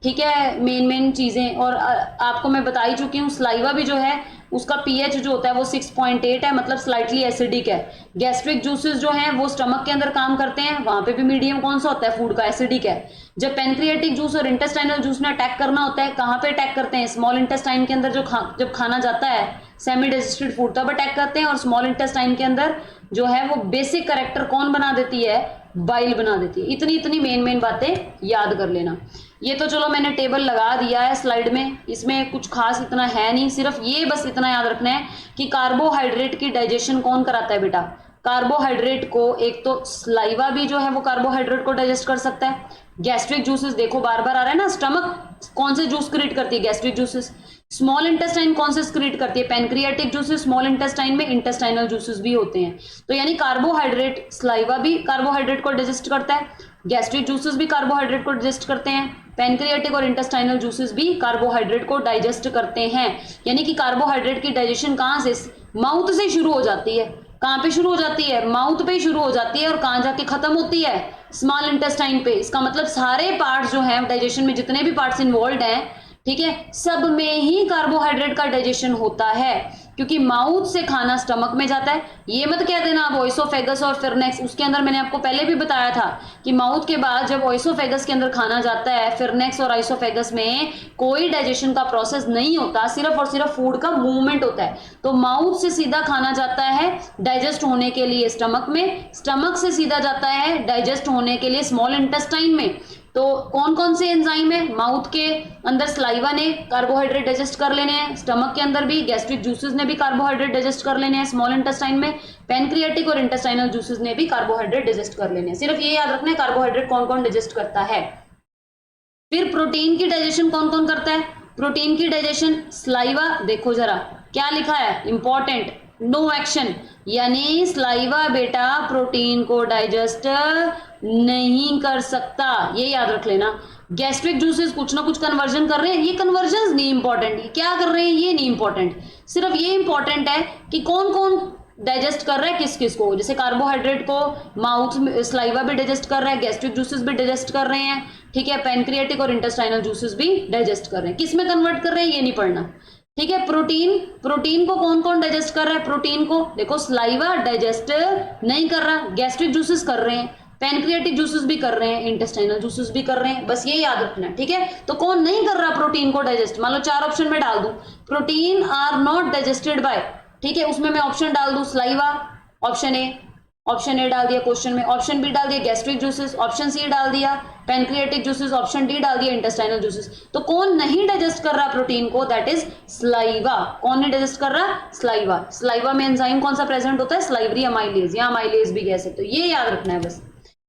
ठीक है, मेन चीजें। और आपको मैं बता ही चुकी हूँ सलाइवा भी जो है उसका पीएच जो होता है वो 6.8 है, मतलब स्लाइटली एसिडिक है। गैस्ट्रिक जूसेस जो हैं वो स्टमक के अंदर काम करते हैं, वहां पे भी मीडियम कौन सा होता है, फूड का, एसिडिक है। जब पैनक्रियाटिक जूस और इंटेस्टाइनल जूस ने अटैक करना होता है, कहाँ पे अटैक करते हैं, स्मॉल इंटेस्टाइन के अंदर जब खाना जाता है सेमी डाइजेस्टेड फूड तब अटैक करते हैं, और स्मॉल इंटेस्टाइन के अंदर जो है वो बेसिक कैरेक्टर कौन बना देती है, बाइल बना देती है। इतनी मेन बातें याद कर लेना। ये तो चलो मैंने टेबल लगा दिया है स्लाइड में, इसमें कुछ खास इतना है नहीं, सिर्फ ये बस इतना याद रखना है कि कार्बोहाइड्रेट की डाइजेशन कौन कराता है बेटा, कार्बोहाइड्रेट को एक तो सलाइवा भी जो है वो कार्बोहाइड्रेट को डाइजेस्ट कर सकता है। गैस्ट्रिक जूसेस देखो बार बार आ रहा है ना, स्टमक कौन से जूस क्रिएट करती है, गैस्ट्रिक जूसेस। स्मॉल इंटेस्टाइन कौन से क्रिएट करती है, पैनक्रियाटिक जूसेस। स्मॉल इंटेस्टाइन में इंटेस्टाइनल जूसेस भी होते हैं। तो यानी कार्बोहाइड्रेट, सलाइवा भी कार्बोहाइड्रेट को डाइजेस्ट करता है, गैस्ट्रिक जूसेस भी कार्बोहाइड्रेट को डाइजेस्ट करते हैं, पैनक्रियाटिक और इंटेस्टाइनल जूसेस भी कार्बोहाइड्रेट को डाइजेस्ट करते हैं। यानी कि कार्बोहाइड्रेट की डाइजेशन कहाँ से, माउथ से शुरू हो जाती है। कहाँ पे शुरू हो जाती है, माउथ पे शुरू हो जाती है, और कहाँ जाके खत्म होती है, स्मॉल इंटेस्टाइन पे। इसका मतलब सारे पार्ट्स जो हैं डाइजेशन में, जितने भी पार्ट्स इन्वॉल्व हैं, ठीक है, सब में ही कार्बोहाइड्रेट का डाइजेशन होता है, क्योंकि माउथ से खाना स्टमक में जाता है। ये मत कह देना अब ओइसोफेगस और फिरनेक्स, उसके अंदर मैंने आपको पहले भी बताया था कि माउथ के बाद जब ओइसोफेगस के अंदर खाना जाता है, फिरनेक्स और आइसोफेगस में कोई डाइजेशन का प्रोसेस नहीं होता, सिर्फ और सिर्फ फूड का मूवमेंट होता है। तो माउथ से सीधा खाना जाता है डाइजेस्ट होने के लिए स्टमक में, स्टमक से सीधा जाता है डाइजेस्ट होने के लिए स्मॉल इंटेस्टाइन में। तो कौन कौन से एंजाइम है, माउथ के अंदर सलाइवा ने कार्बोहाइड्रेट डाइजेस्ट कर लेने हैं, स्टमक के अंदर भी गैस्ट्रिक जूसेस ने भी कार्बोहाइड्रेट डाइजेस्ट कर लेने हैं स्मॉल इंटेस्टाइन में, पैनक्रियाटिक और इंटेस्टाइनल जूसेस ने भी कार्बोहाइड्रेट डाइजेस्ट कर लेने हैं। सिर्फ ये याद रखना है कार्बोहाइड्रेट कौन कौन डाइजेस्ट करता है। फिर प्रोटीन की डाइजेशन कौन कौन करता है, प्रोटीन की डाइजेशन सलाइवा, देखो जरा क्या लिखा है, इंपॉर्टेंट, नो एक्शन, यानी सलाइवा बेटा प्रोटीन को डाइजेस्ट नहीं कर सकता, ये याद रख लेना। गैस्ट्रिक जूसेस कुछ ना कुछ कन्वर्जन कर रहे हैं, ये कन्वर्जन नहीं इंपॉर्टेंट, क्या कर रहे हैं ये नहीं इंपॉर्टेंट, सिर्फ ये इंपॉर्टेंट है कि कौन कौन डाइजेस्ट कर रहा है किस किस को, जैसे कार्बोहाइड्रेट को माउथ में स्लाइवा भी डाइजेस्ट कर रहा है, गैस्ट्रिक जूसेस भी डाइजेस्ट कर रहे हैं, ठीक है, पैनक्रियाटिक और इंटेस्टाइनल जूसेस भी डाइजेस्ट कर रहे हैं। किस में कन्वर्ट कर रहे हैं ये नहीं पढ़ना, ठीक है। प्रोटीन, प्रोटीन को कौन कौन डाइजेस्ट कर रहा है, प्रोटीन को देखो स्लाइवा डाइजेस्ट नहीं कर रहा, गैस्ट्रिक जूसेस कर रहे हैं, पैनक्रियाटिक जूसेस भी कर रहे हैं, इंटेस्टाइनल जूसेस भी कर रहे हैं, बस ये याद रखना है, ठीक है। तो कौन नहीं कर रहा प्रोटीन को डाइजेस्ट, मान लो 4 ऑप्शन में डाल दूं, protein are not digested by, ठीक है, उसमें मैं ऑप्शन डाल दूं स्लाइवा, ऑप्शन ए डाल दिया क्वेश्चन में, ऑप्शन बी डाल दिया गैस्ट्रिक जूसेस, ऑप्शन सी डाल दिया पैनक्रियाटिक जूसेस, ऑप्शन डी डाल दिया इंटेस्टाइनल जूसेस। तो कौन नहीं डाइजेस्ट कर रहा प्रोटीन को, दैट इज स्लाइवा। कौन नहीं डाइजेस्ट कर रहा, स्लाइवा। स्लाइवा में एंजाइम कौन सा प्रेजेंट होता है, स्लाइवरी अमाइलेज या अमाइलेज भी कह सकते हो, ये याद रखना है बस।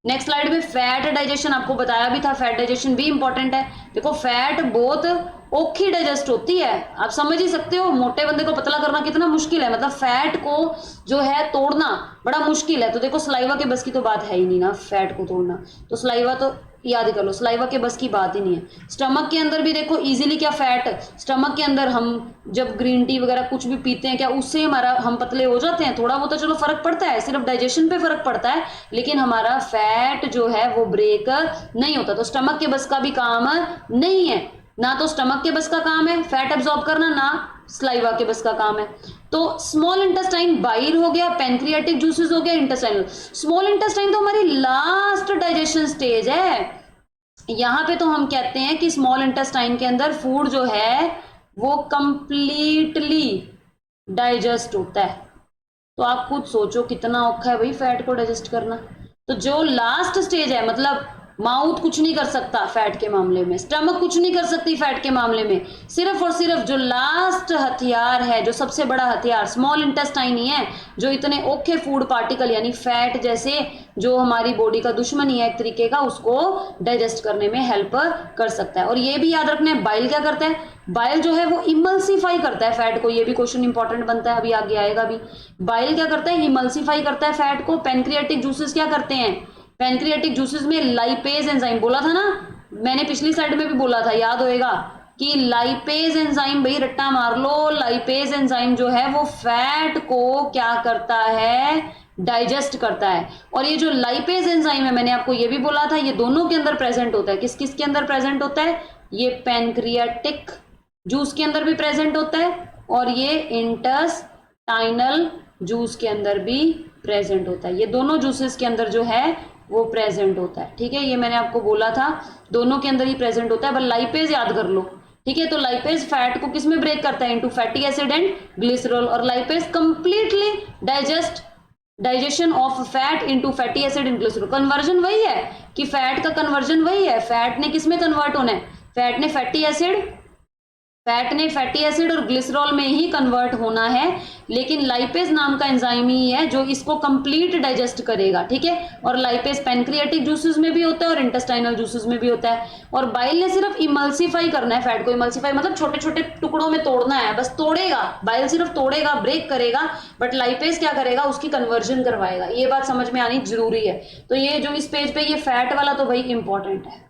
नेक्स्ट स्लाइड में फैट डाइजेशन आपको बताया भी था, फैट डाइजेशन भी इंपॉर्टेंट है। देखो फैट बहुत औखी डाइजेस्ट होती है, आप समझ ही सकते हो, मोटे बंदे को पतला करना कितना मुश्किल है, मतलब फैट को जो है तोड़ना बड़ा मुश्किल है। तो देखो स्लाइवा के बस की तो बात है ही नहीं ना फैट को तोड़ना, तो स्लाइवा तो याद कर लो, स्लाइवा के बस की बात ही नहीं है। स्टमक के अंदर भी देखो इजीली क्या फैट, स्टमक के अंदर हम जब ग्रीन टी वगैरह कुछ भी पीते हैं क्या उससे हमारा हम पतले हो जाते हैं, थोड़ा बहुत तो चलो फर्क पड़ता है, सिर्फ डाइजेशन पे फर्क पड़ता है, लेकिन हमारा फैट जो है वो ब्रेक नहीं होता। तो स्टमक के बस का भी काम नहीं है, ना तो स्टमक के बस का काम है फैट एब्जॉर्ब करना, ना स्लाइवा के बस का काम है। तो स्मॉल इंटेस्टाइन बाइल हो गया, पैनक्रियाटिक जूसेस हो गया, इंटेस्टाइनल। स्मॉल इंटेस्टाइन तो हमारी लास्ट डाइजेशन स्टेज है, यहां पे तो हम कहते हैं कि स्मॉल इंटेस्टाइन के अंदर फूड जो है वो कंप्लीटली डाइजेस्ट होता है। तो आप खुद सोचो कितना औखा है भाई फैट को डाइजेस्ट करना। तो जो लास्ट स्टेज है, मतलब माउथ कुछ नहीं कर सकता फैट के मामले में, स्टमक कुछ नहीं कर सकती फैट के मामले में, सिर्फ और सिर्फ जो लास्ट हथियार है, जो सबसे बड़ा हथियार स्मॉल इंटेस्टाइन ही है, जो इतने औखे फूड पार्टिकल यानी फैट जैसे जो हमारी बॉडी का दुश्मन ही है एक तरीके का, उसको डाइजेस्ट करने में हेल्प कर सकता है। और ये भी याद रखना है बाइल क्या करता है, बाइल जो है वो इमल्सिफाई करता है फैट को, ये भी क्वेश्चन इंपॉर्टेंट बनता है, अभी आगे आएगा भी। बाइल क्या करता है, इमल्सिफाई करता है फैट को। पैनक्रियाटिक जूसेस क्या करते हैं, पैनक्रियाटिक जूसेस में लाइपेज एंजाइम, बोला था ना मैंने पिछली स्लाइड में भी बोला था, याद होएगा कि लाइपेज एंजाइम, भाई रट्टा मार लो, लाइपेज एंजाइम जो है वो फैट को क्या करता है, डाइजेस्ट करता है। और ये जो लाइपेज एंजाइम है मैंने आपको ये भी बोला था, ये दोनों के अंदर प्रेजेंट होता है। किस किस के अंदर प्रेजेंट होता है, ये पैनक्रियाटिक जूस के अंदर भी प्रेजेंट होता है और ये इंटेस्टाइनल जूस के अंदर भी प्रेजेंट होता है। ये दोनों जूसेस के अंदर जो है वो प्रेजेंट होता है, ठीक है, ये मैंने आपको बोला था दोनों के अंदर ही प्रेजेंट होता है। बस लाइपेज याद कर लो, ठीक है। तो लाइपेज फैट को किस में ब्रेक करता है, into fatty acid and glycerol. और lipase completely digestion of fat into fatty acid and glycerol. Conversion वही है कि फैट का कन्वर्जन वही है, फैट ने किस में कन्वर्ट होना है, फैट ने फैटी एसिड और ग्लिसरॉल में ही कन्वर्ट होना है, लेकिन लाइपेज नाम का एंजाइम ही है जो इसको कंप्लीट डाइजेस्ट करेगा, ठीक है। और लाइपेज पैनक्रियाटिक जूसेस में भी होता है और इंटेस्टाइनल जूसेस में भी होता है। और बाइल ने सिर्फ इमल्सिफाई करना है फैट को, इमल्सिफाई मतलब छोटे छोटे टुकड़ों में तोड़ना है, बस तोड़ेगा, बाइल सिर्फ तोड़ेगा, ब्रेक करेगा, बट लाइपेज क्या करेगा, उसकी कन्वर्जन करवाएगा। ये बात समझ में आनी जरूरी है। तो ये जो इस पेज पे ये फैट वाला तो भाई इंपॉर्टेंट है,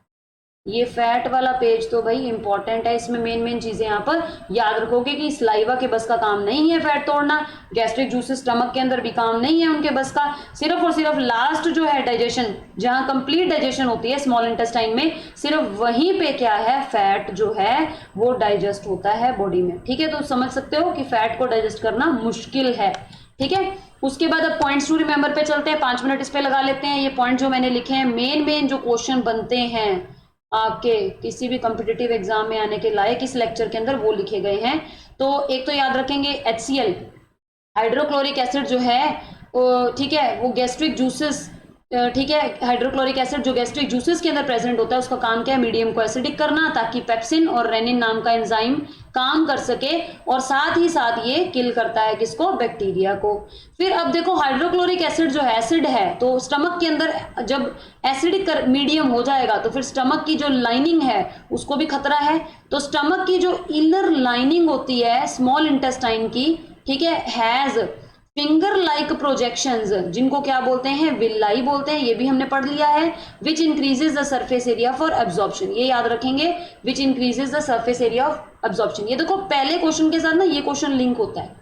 ये फैट वाला पेज तो भाई इंपॉर्टेंट है, इसमें मेन चीजें यहाँ पर याद रखोगे कि स्लाइवा के बस का काम नहीं है फैट तोड़ना, गैस्ट्रिक जूसेस स्टमक के अंदर भी काम नहीं है उनके बस का, सिर्फ और सिर्फ लास्ट जो है डाइजेशन, जहां कंप्लीट डाइजेशन होती है स्मॉल इंटेस्टाइन में, सिर्फ वहीं पे क्या है, फैट जो है वो डाइजेस्ट होता है बॉडी में, ठीक है। तो समझ सकते हो कि फैट को डाइजेस्ट करना मुश्किल है, ठीक है। उसके बाद अब पॉइंट्स टू रिमेंबर पे चलते हैं, 5 मिनट इस पे लगा लेते हैं। ये पॉइंट जो मैंने लिखे हैं, मेन जो क्वेश्चन बनते हैं आपके किसी भी कॉम्पिटिटिव एग्जाम में आने के लायक इस लेक्चर के अंदर, वो लिखे गए हैं। तो एक तो याद रखेंगे HCl हाइड्रोक्लोरिक एसिड जो है, ठीक है, वो गैस्ट्रिक जूसेस, ठीक है, हाइड्रोक्लोरिक एसिड जो गैस्ट्रिक जूसेस के अंदर प्रेजेंट होता है उसका काम क्या है, मीडियम को एसिडिक करना, ताकि पेप्सिन और रेनिन नाम का एंजाइम काम कर सके, और साथ ही साथ ये किल करता है किसको, बैक्टीरिया को। फिर अब देखो हाइड्रोक्लोरिक एसिड जो है एसिड है, तो स्टमक के अंदर जब एसिडिक मीडियम हो जाएगा तो फिर स्टमक की जो लाइनिंग है उसको भी खतरा है। तो स्टमक की जो इनर लाइनिंग होती है स्मॉल इंटेस्टाइन की, ठीक है, हैज फिंगर लाइक प्रोजेक्शंस, जिनको क्या बोलते हैं, विल्लाई बोलते हैं, ये भी हमने पढ़ लिया है। विच increases the surface area for absorption, ये याद रखेंगे, विच increases the surface area of absorption. ये देखो पहले क्वेश्चन के साथ ना ये क्वेश्चन लिंक होता है,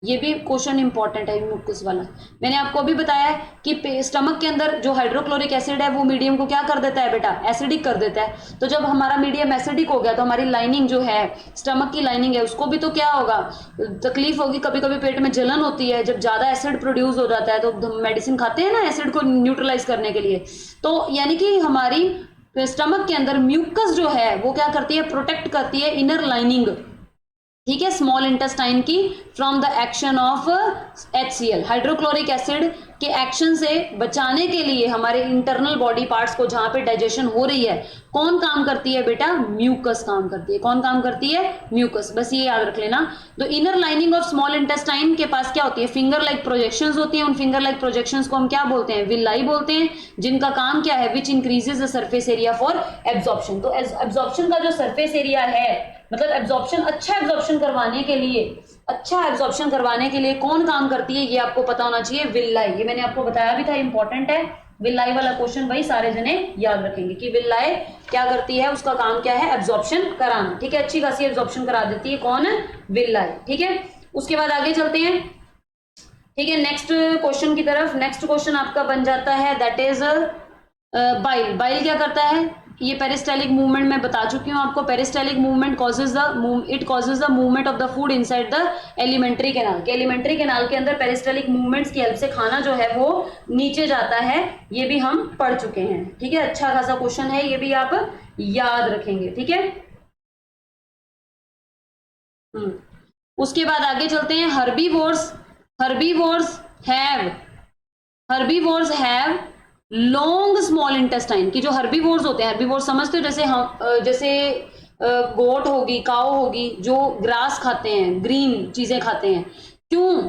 ये भी क्वेश्चन इंपॉर्टेंट है म्यूकस वाला। मैंने आपको अभी बताया है कि स्टमक के अंदर जो हाइड्रोक्लोरिक एसिड है वो मीडियम को क्या कर देता है बेटा, एसिडिक कर देता है। तो जब हमारा मीडियम एसिडिक हो गया तो हमारी लाइनिंग जो है, स्टमक की लाइनिंग है, उसको भी तो क्या होगा, तकलीफ होगी, कभी कभी पेट में जलन होती है जब ज्यादा एसिड प्रोड्यूस हो जाता है। तो मेडिसिन खाते हैं ना एसिड को न्यूट्रलाइज करने के लिए। तो यानी कि हमारी स्टमक के अंदर म्यूकस जो है वो क्या करती है, प्रोटेक्ट करती है इनर लाइनिंग, ठीक है, स्मॉल इंटेस्टाइन की, from the action of HCl, hydrochloric acid के एक्शन से बचाने के लिए हमारे इंटरनल बॉडी पार्ट्स को जहां पे डाइजेशन हो रही है कौन काम करती है बेटा, म्यूकस काम करती है। कौन काम करती है, म्यूकस, बस ये याद रख लेना। तो inner lining of small intestine के पास क्या होती है, फिंगर लाइक प्रोजेक्शंस होती हैं। उन फिंगर लाइक प्रोजेक्शंस को हम क्या बोलते हैं, विलाई बोलते हैं, जिनका काम क्या है, विच increases the surface area for absorption. तो एब्जॉर्प्शन का जो सरफेस एरिया है, मतलब एब्जॉर्प्शन, अच्छा एब्जॉर्प्शन करवाने के लिए, अच्छा एब्जॉर्प्शन करवाने के लिए कौन काम करती है ये आपको पता होना चाहिए, विलाई। ये मैंने आपको बताया भी था, इंपॉर्टेंट है। विलाई वाला क्वेश्चन भाई सारे जने याद रखेंगे कि विलाई क्या करती है, उसका काम क्या है, एब्जॉर्प्शन कराना, ठीक है, अच्छी खासी एब्जॉर्प्शन करा देती है कौन, विलाई, ठीक है। उसके बाद आगे चलते हैं, ठीक है, नेक्स्ट क्वेश्चन की तरफ। नेक्स्ट क्वेश्चन आपका बन जाता है दैट इज बाइल। बाइल क्या करता है, ये पेरिस्टालिक मूवमेंट मैं बता चुकी हूँ आपको। Peristaltic movement causes the movement of the food inside the alimentary canal. के एलिमेंट्री कैनाल के अंदर पेरिस्टालिक मूवमेंट्स की हेल्प से खाना जो है वो नीचे जाता है, ये भी हम पढ़ चुके हैं, ठीक है। अच्छा खासा क्वेश्चन है, ये भी आप याद रखेंगे, ठीक है। उसके बाद आगे चलते हैं, herbivores. Herbivores have long small intestine. की जो हर्बीवोर्स होते हैं, हर्बीवोर्स समझते हो, जैसे हम जैसे गोट होगी, काऊ होगी, जो ग्रास खाते हैं, ग्रीन चीजें खाते हैं। क्यों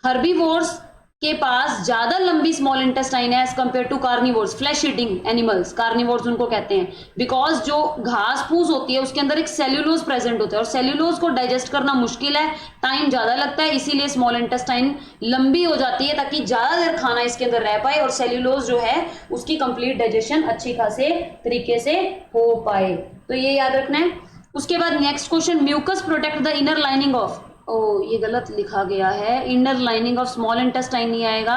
हर्बीवोर्स के पास ज्यादा लंबी स्मॉल इंटेस्टाइन है as compare to carnivores, flesh eating animals, carnivores उनको कहते हैं। बिकॉज जो घास फूस होती है उसके अंदर एक सेल्यूलोज प्रेजेंट होता है, और सेल्यूलोज को डाइजेस्ट करना मुश्किल है, टाइम ज्यादा लगता है, इसीलिए स्मॉल इंटेस्टाइन लंबी हो जाती है ताकि ज्यादा देर खाना इसके अंदर रह पाए और सेल्यूलोज जो है उसकी कंप्लीट डाइजेशन अच्छी खासे तरीके से हो पाए। तो ये याद रखना है। उसके बाद next question, mucus protect the inner lining of, ये गलत लिखा गया है, inner lining of small intestine नहीं आएगा,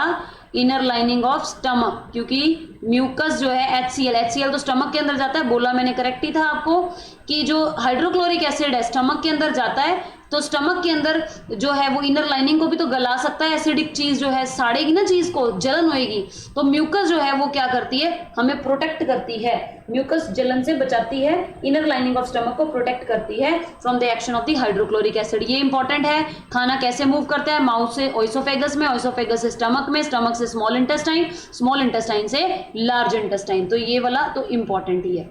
इनर लाइनिंग ऑफ स्टमक, क्योंकि म्यूकस जो है HCl तो स्टमक के अंदर जाता है, बोला मैंने करेक्ट ही था आपको कि जो हाइड्रोक्लोरिक एसिड है स्टमक के अंदर जाता है, तो स्टमक के अंदर जो है वो इनर लाइनिंग को भी तो गला सकता है, एसिडिक चीज जो है साड़ेगी ना चीज को, जलन होएगी। तो म्यूकस जो है वो क्या करती है, हमें प्रोटेक्ट करती है, म्यूकस जलन से बचाती है, इनर लाइनिंग ऑफ स्टमक को प्रोटेक्ट करती है from the action of the hydrochloric acid. ये इंपॉर्टेंट है। खाना कैसे मूव करता है, माउथ से ओइसोफेगस में, ओइसोफेगस से स्टमक में, स्टमक से स्मॉल इंटेस्टाइन, स्मॉल इंटेस्टाइन से लार्ज इंटेस्टाइन। तो ये वाला तो इंपॉर्टेंट ही है।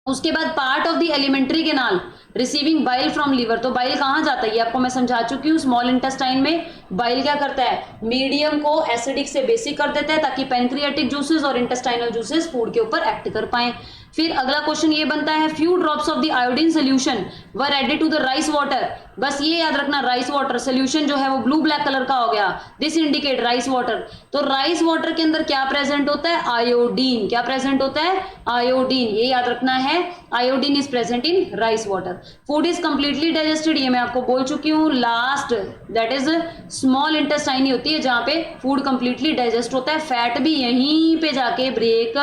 उसके बाद part of the alimentary canal receiving bile from liver. तो बाइल कहाँ जाता है ये आपको मैं समझा चुकी हूँ। स्मॉल इंटेस्टाइन में बाइल क्या करता है, मीडियम को एसिडिक से बेसिक कर देता है ताकि पैंक्रियाटिक जूसेस और इंटेस्टाइनल जूसेस फूड के ऊपर एक्ट कर पाए। फिर अगला क्वेश्चन ये बनता है, few drops of the iodine solution were added to the rice water. बस ये याद रखना, राइस वाटर सोल्यूशन जो है वो ब्लू ब्लैक कलर का हो गया, दिस इंडिकेट राइस वाटर। तो राइस वाटर के अंदर क्या प्रेजेंट होता है, आयोडीन। क्या प्रेजेंट होता है, आयोडीन, ये याद रखना है, iodine is present in rice water. Food is completely digested, ये मैं आपको बोल चुकी हूँ। Last that is small intestine होती है जहां पे फूड कंप्लीटली डाइजेस्ट होता है, फैट भी यहीं पे जाके ब्रेक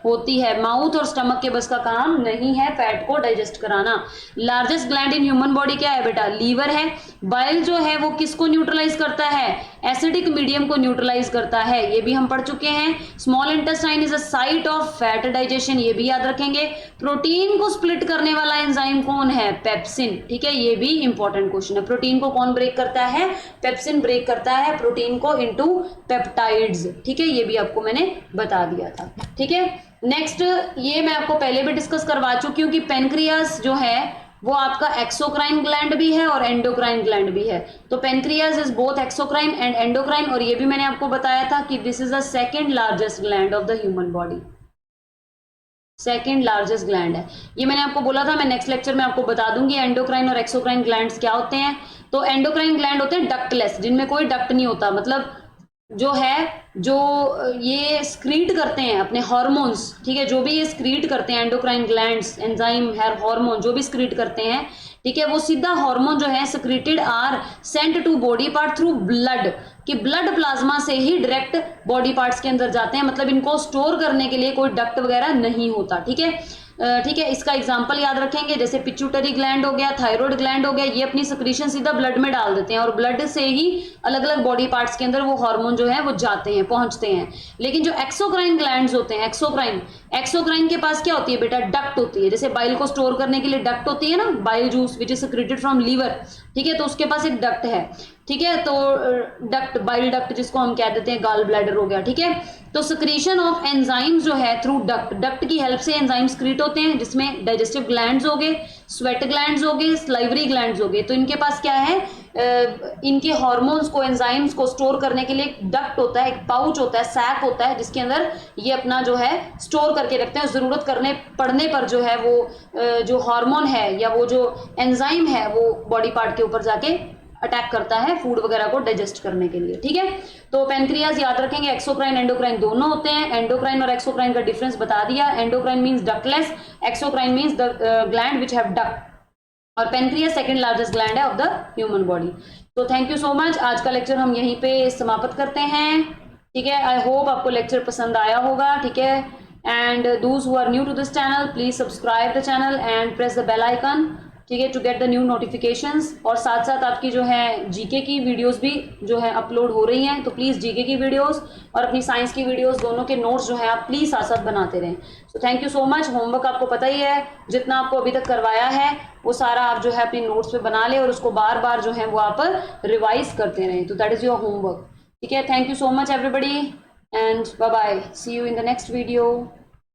होती है। माउथ और स्टमक के बस का काम नहीं है फैट को डाइजेस्ट कराना। Largest gland in human body क्या है बेटा, लीवर है। बाइल जो है वो किसको न्यूट्रलाइज करता है, एसिडिक मीडियम को न्यूट्रलाइज करता है, ये भी हम पढ़ चुके हैं। Small intestine is a site of fat digestion, ये भी याद रखेंगे। प्रोटीन को स्प्लिट करने वाला एंजाइम कौन है, पेप्सिन, ठीक है, ये भी इंपॉर्टेंट क्वेश्चन है। प्रोटीन को कौन ब्रेक करता है, पेप्सिन ब्रेक करता है प्रोटीन को इनटू पेप्टाइड्स, ठीक है, ये भी आपको मैंने बता दिया था, ठीक है। नेक्स्ट ये मैं आपको पहले भी डिस्कस करवा चुकी हूँ कि पेनक्रियास जो है वो आपका एक्सोक्राइन ग्लैंड भी है और एंडोक्राइन ग्लैंड भी है। तो pancreas is both exocrine and endocrine, और ये भी मैंने आपको बताया था कि this is the second largest gland of the human body, second largest gland है। ये मैंने आपको बोला था, मैं नेक्स्ट लेक्चर में आपको बता दूंगी एंडोक्राइन और एक्सोक्राइन ग्लैंड्स क्या होते हैं। तो एंडोक्राइन ग्लैंड होते हैं डक्टलेस, जिनमें कोई डक्ट नहीं होता, मतलब जो है जो ये स्क्रीट करते हैं अपने हार्मोन्स, ठीक है, जो भी ये स्क्रीट करते हैं endocrine glands, enzyme, hair, hormone जो भी स्क्रीट करते हैं, ठीक है, वो सीधा हार्मोन जो है secreted are sent to body part through blood, कि ब्लड प्लाज्मा से ही डायरेक्ट बॉडी पार्ट्स के अंदर जाते हैं, मतलब इनको स्टोर करने के लिए कोई डक्ट वगैरह नहीं होता। ठीक है, ठीक है, इसका एग्जांपल याद रखेंगे, जैसे पिट्यूटरी ग्लैंड हो गया, थायराइड ग्लैंड हो गया, ये अपनी सिक्रीशन सीधा ब्लड में डाल देते हैं और ब्लड से ही अलग अलग बॉडी पार्ट्स के अंदर वो हार्मोन जो है वो जाते हैं, पहुंचते हैं। लेकिन जो एक्सोक्राइन ग्लैंड्स होते हैं, एक्सोक्राइन के पास क्या होती है बेटा, डक्ट होती है। जैसे बाइल को स्टोर करने के लिए डक्ट होती है ना, bile juice which is secreted from liver, ठीक है, तो उसके पास एक डक्ट है। ठीक है, तो डक्ट, बाइल डक्ट जिसको हम कह देते हैं, गाल ब्लैडर हो गया। ठीक है, तो सिक्रीशन ऑफ एंजाइम्स जो है थ्रू डक्ट की हेल्प से एंजाइम सिक्रीट होते हैं, जिसमें डाइजेस्टिव ग्लैंड्स हो गए, स्वेट ग्लैंड्स हो गए, स्लाइवरी ग्लैंड्स हो गए। तो इनके पास क्या है, इनके हार्मोन्स को, एंजाइम्स को स्टोर करने के लिए एक डक्ट होता है, एक पाउच होता है, सैक होता है, जिसके अंदर ये अपना जो है स्टोर करके रखते हैं। जरूरत करने पड़ने पर जो है वो जो हार्मोन है या वो जो एंजाइम है वो बॉडी पार्ट के ऊपर जाके अटैक करता है फूड वगैरह को डाइजेस्ट करने के लिए। ठीक है, तो पेनक्रियाज याद रखेंगे, एक्सोक्राइन एंडोक्राइन दोनों होते हैं। एंडोक्राइन और एक्सोक्राइन का डिफरेंस बता दिया। Endocrine means ductless, exocrine means the gland which have duct, और पेनक्रियास सेकंड लार्जेस्ट ग्लैंड है ऑफ द ह्यूमन बॉडी। तो थैंक यू सो मच, आज का लेक्चर हम यहीं पे समाप्त करते हैं। ठीक है, आई होप आपको लेक्चर पसंद आया होगा। ठीक है, and those who are new to this channel, please subscribe the channel and press the bell icon, ठीक है, to get the new notifications. और साथ साथ आपकी जो है जीके की वीडियोस भी जो है अपलोड हो रही हैं, तो प्लीज़ जीके की वीडियोस और अपनी साइंस की वीडियोस दोनों के नोट्स जो है आप प्लीज़ साथ साथ बनाते रहें। So thank you so much. Homework आपको पता ही है, जितना आपको अभी तक करवाया है वो सारा आप जो है अपनी नोट्स पे बना लें और उसको बार बार जो है वो आप रिवाइज करते रहें। तो दैट इज़ योर होमवर्क। ठीक है, thank you so much everybody and bye bye, see you in the next video.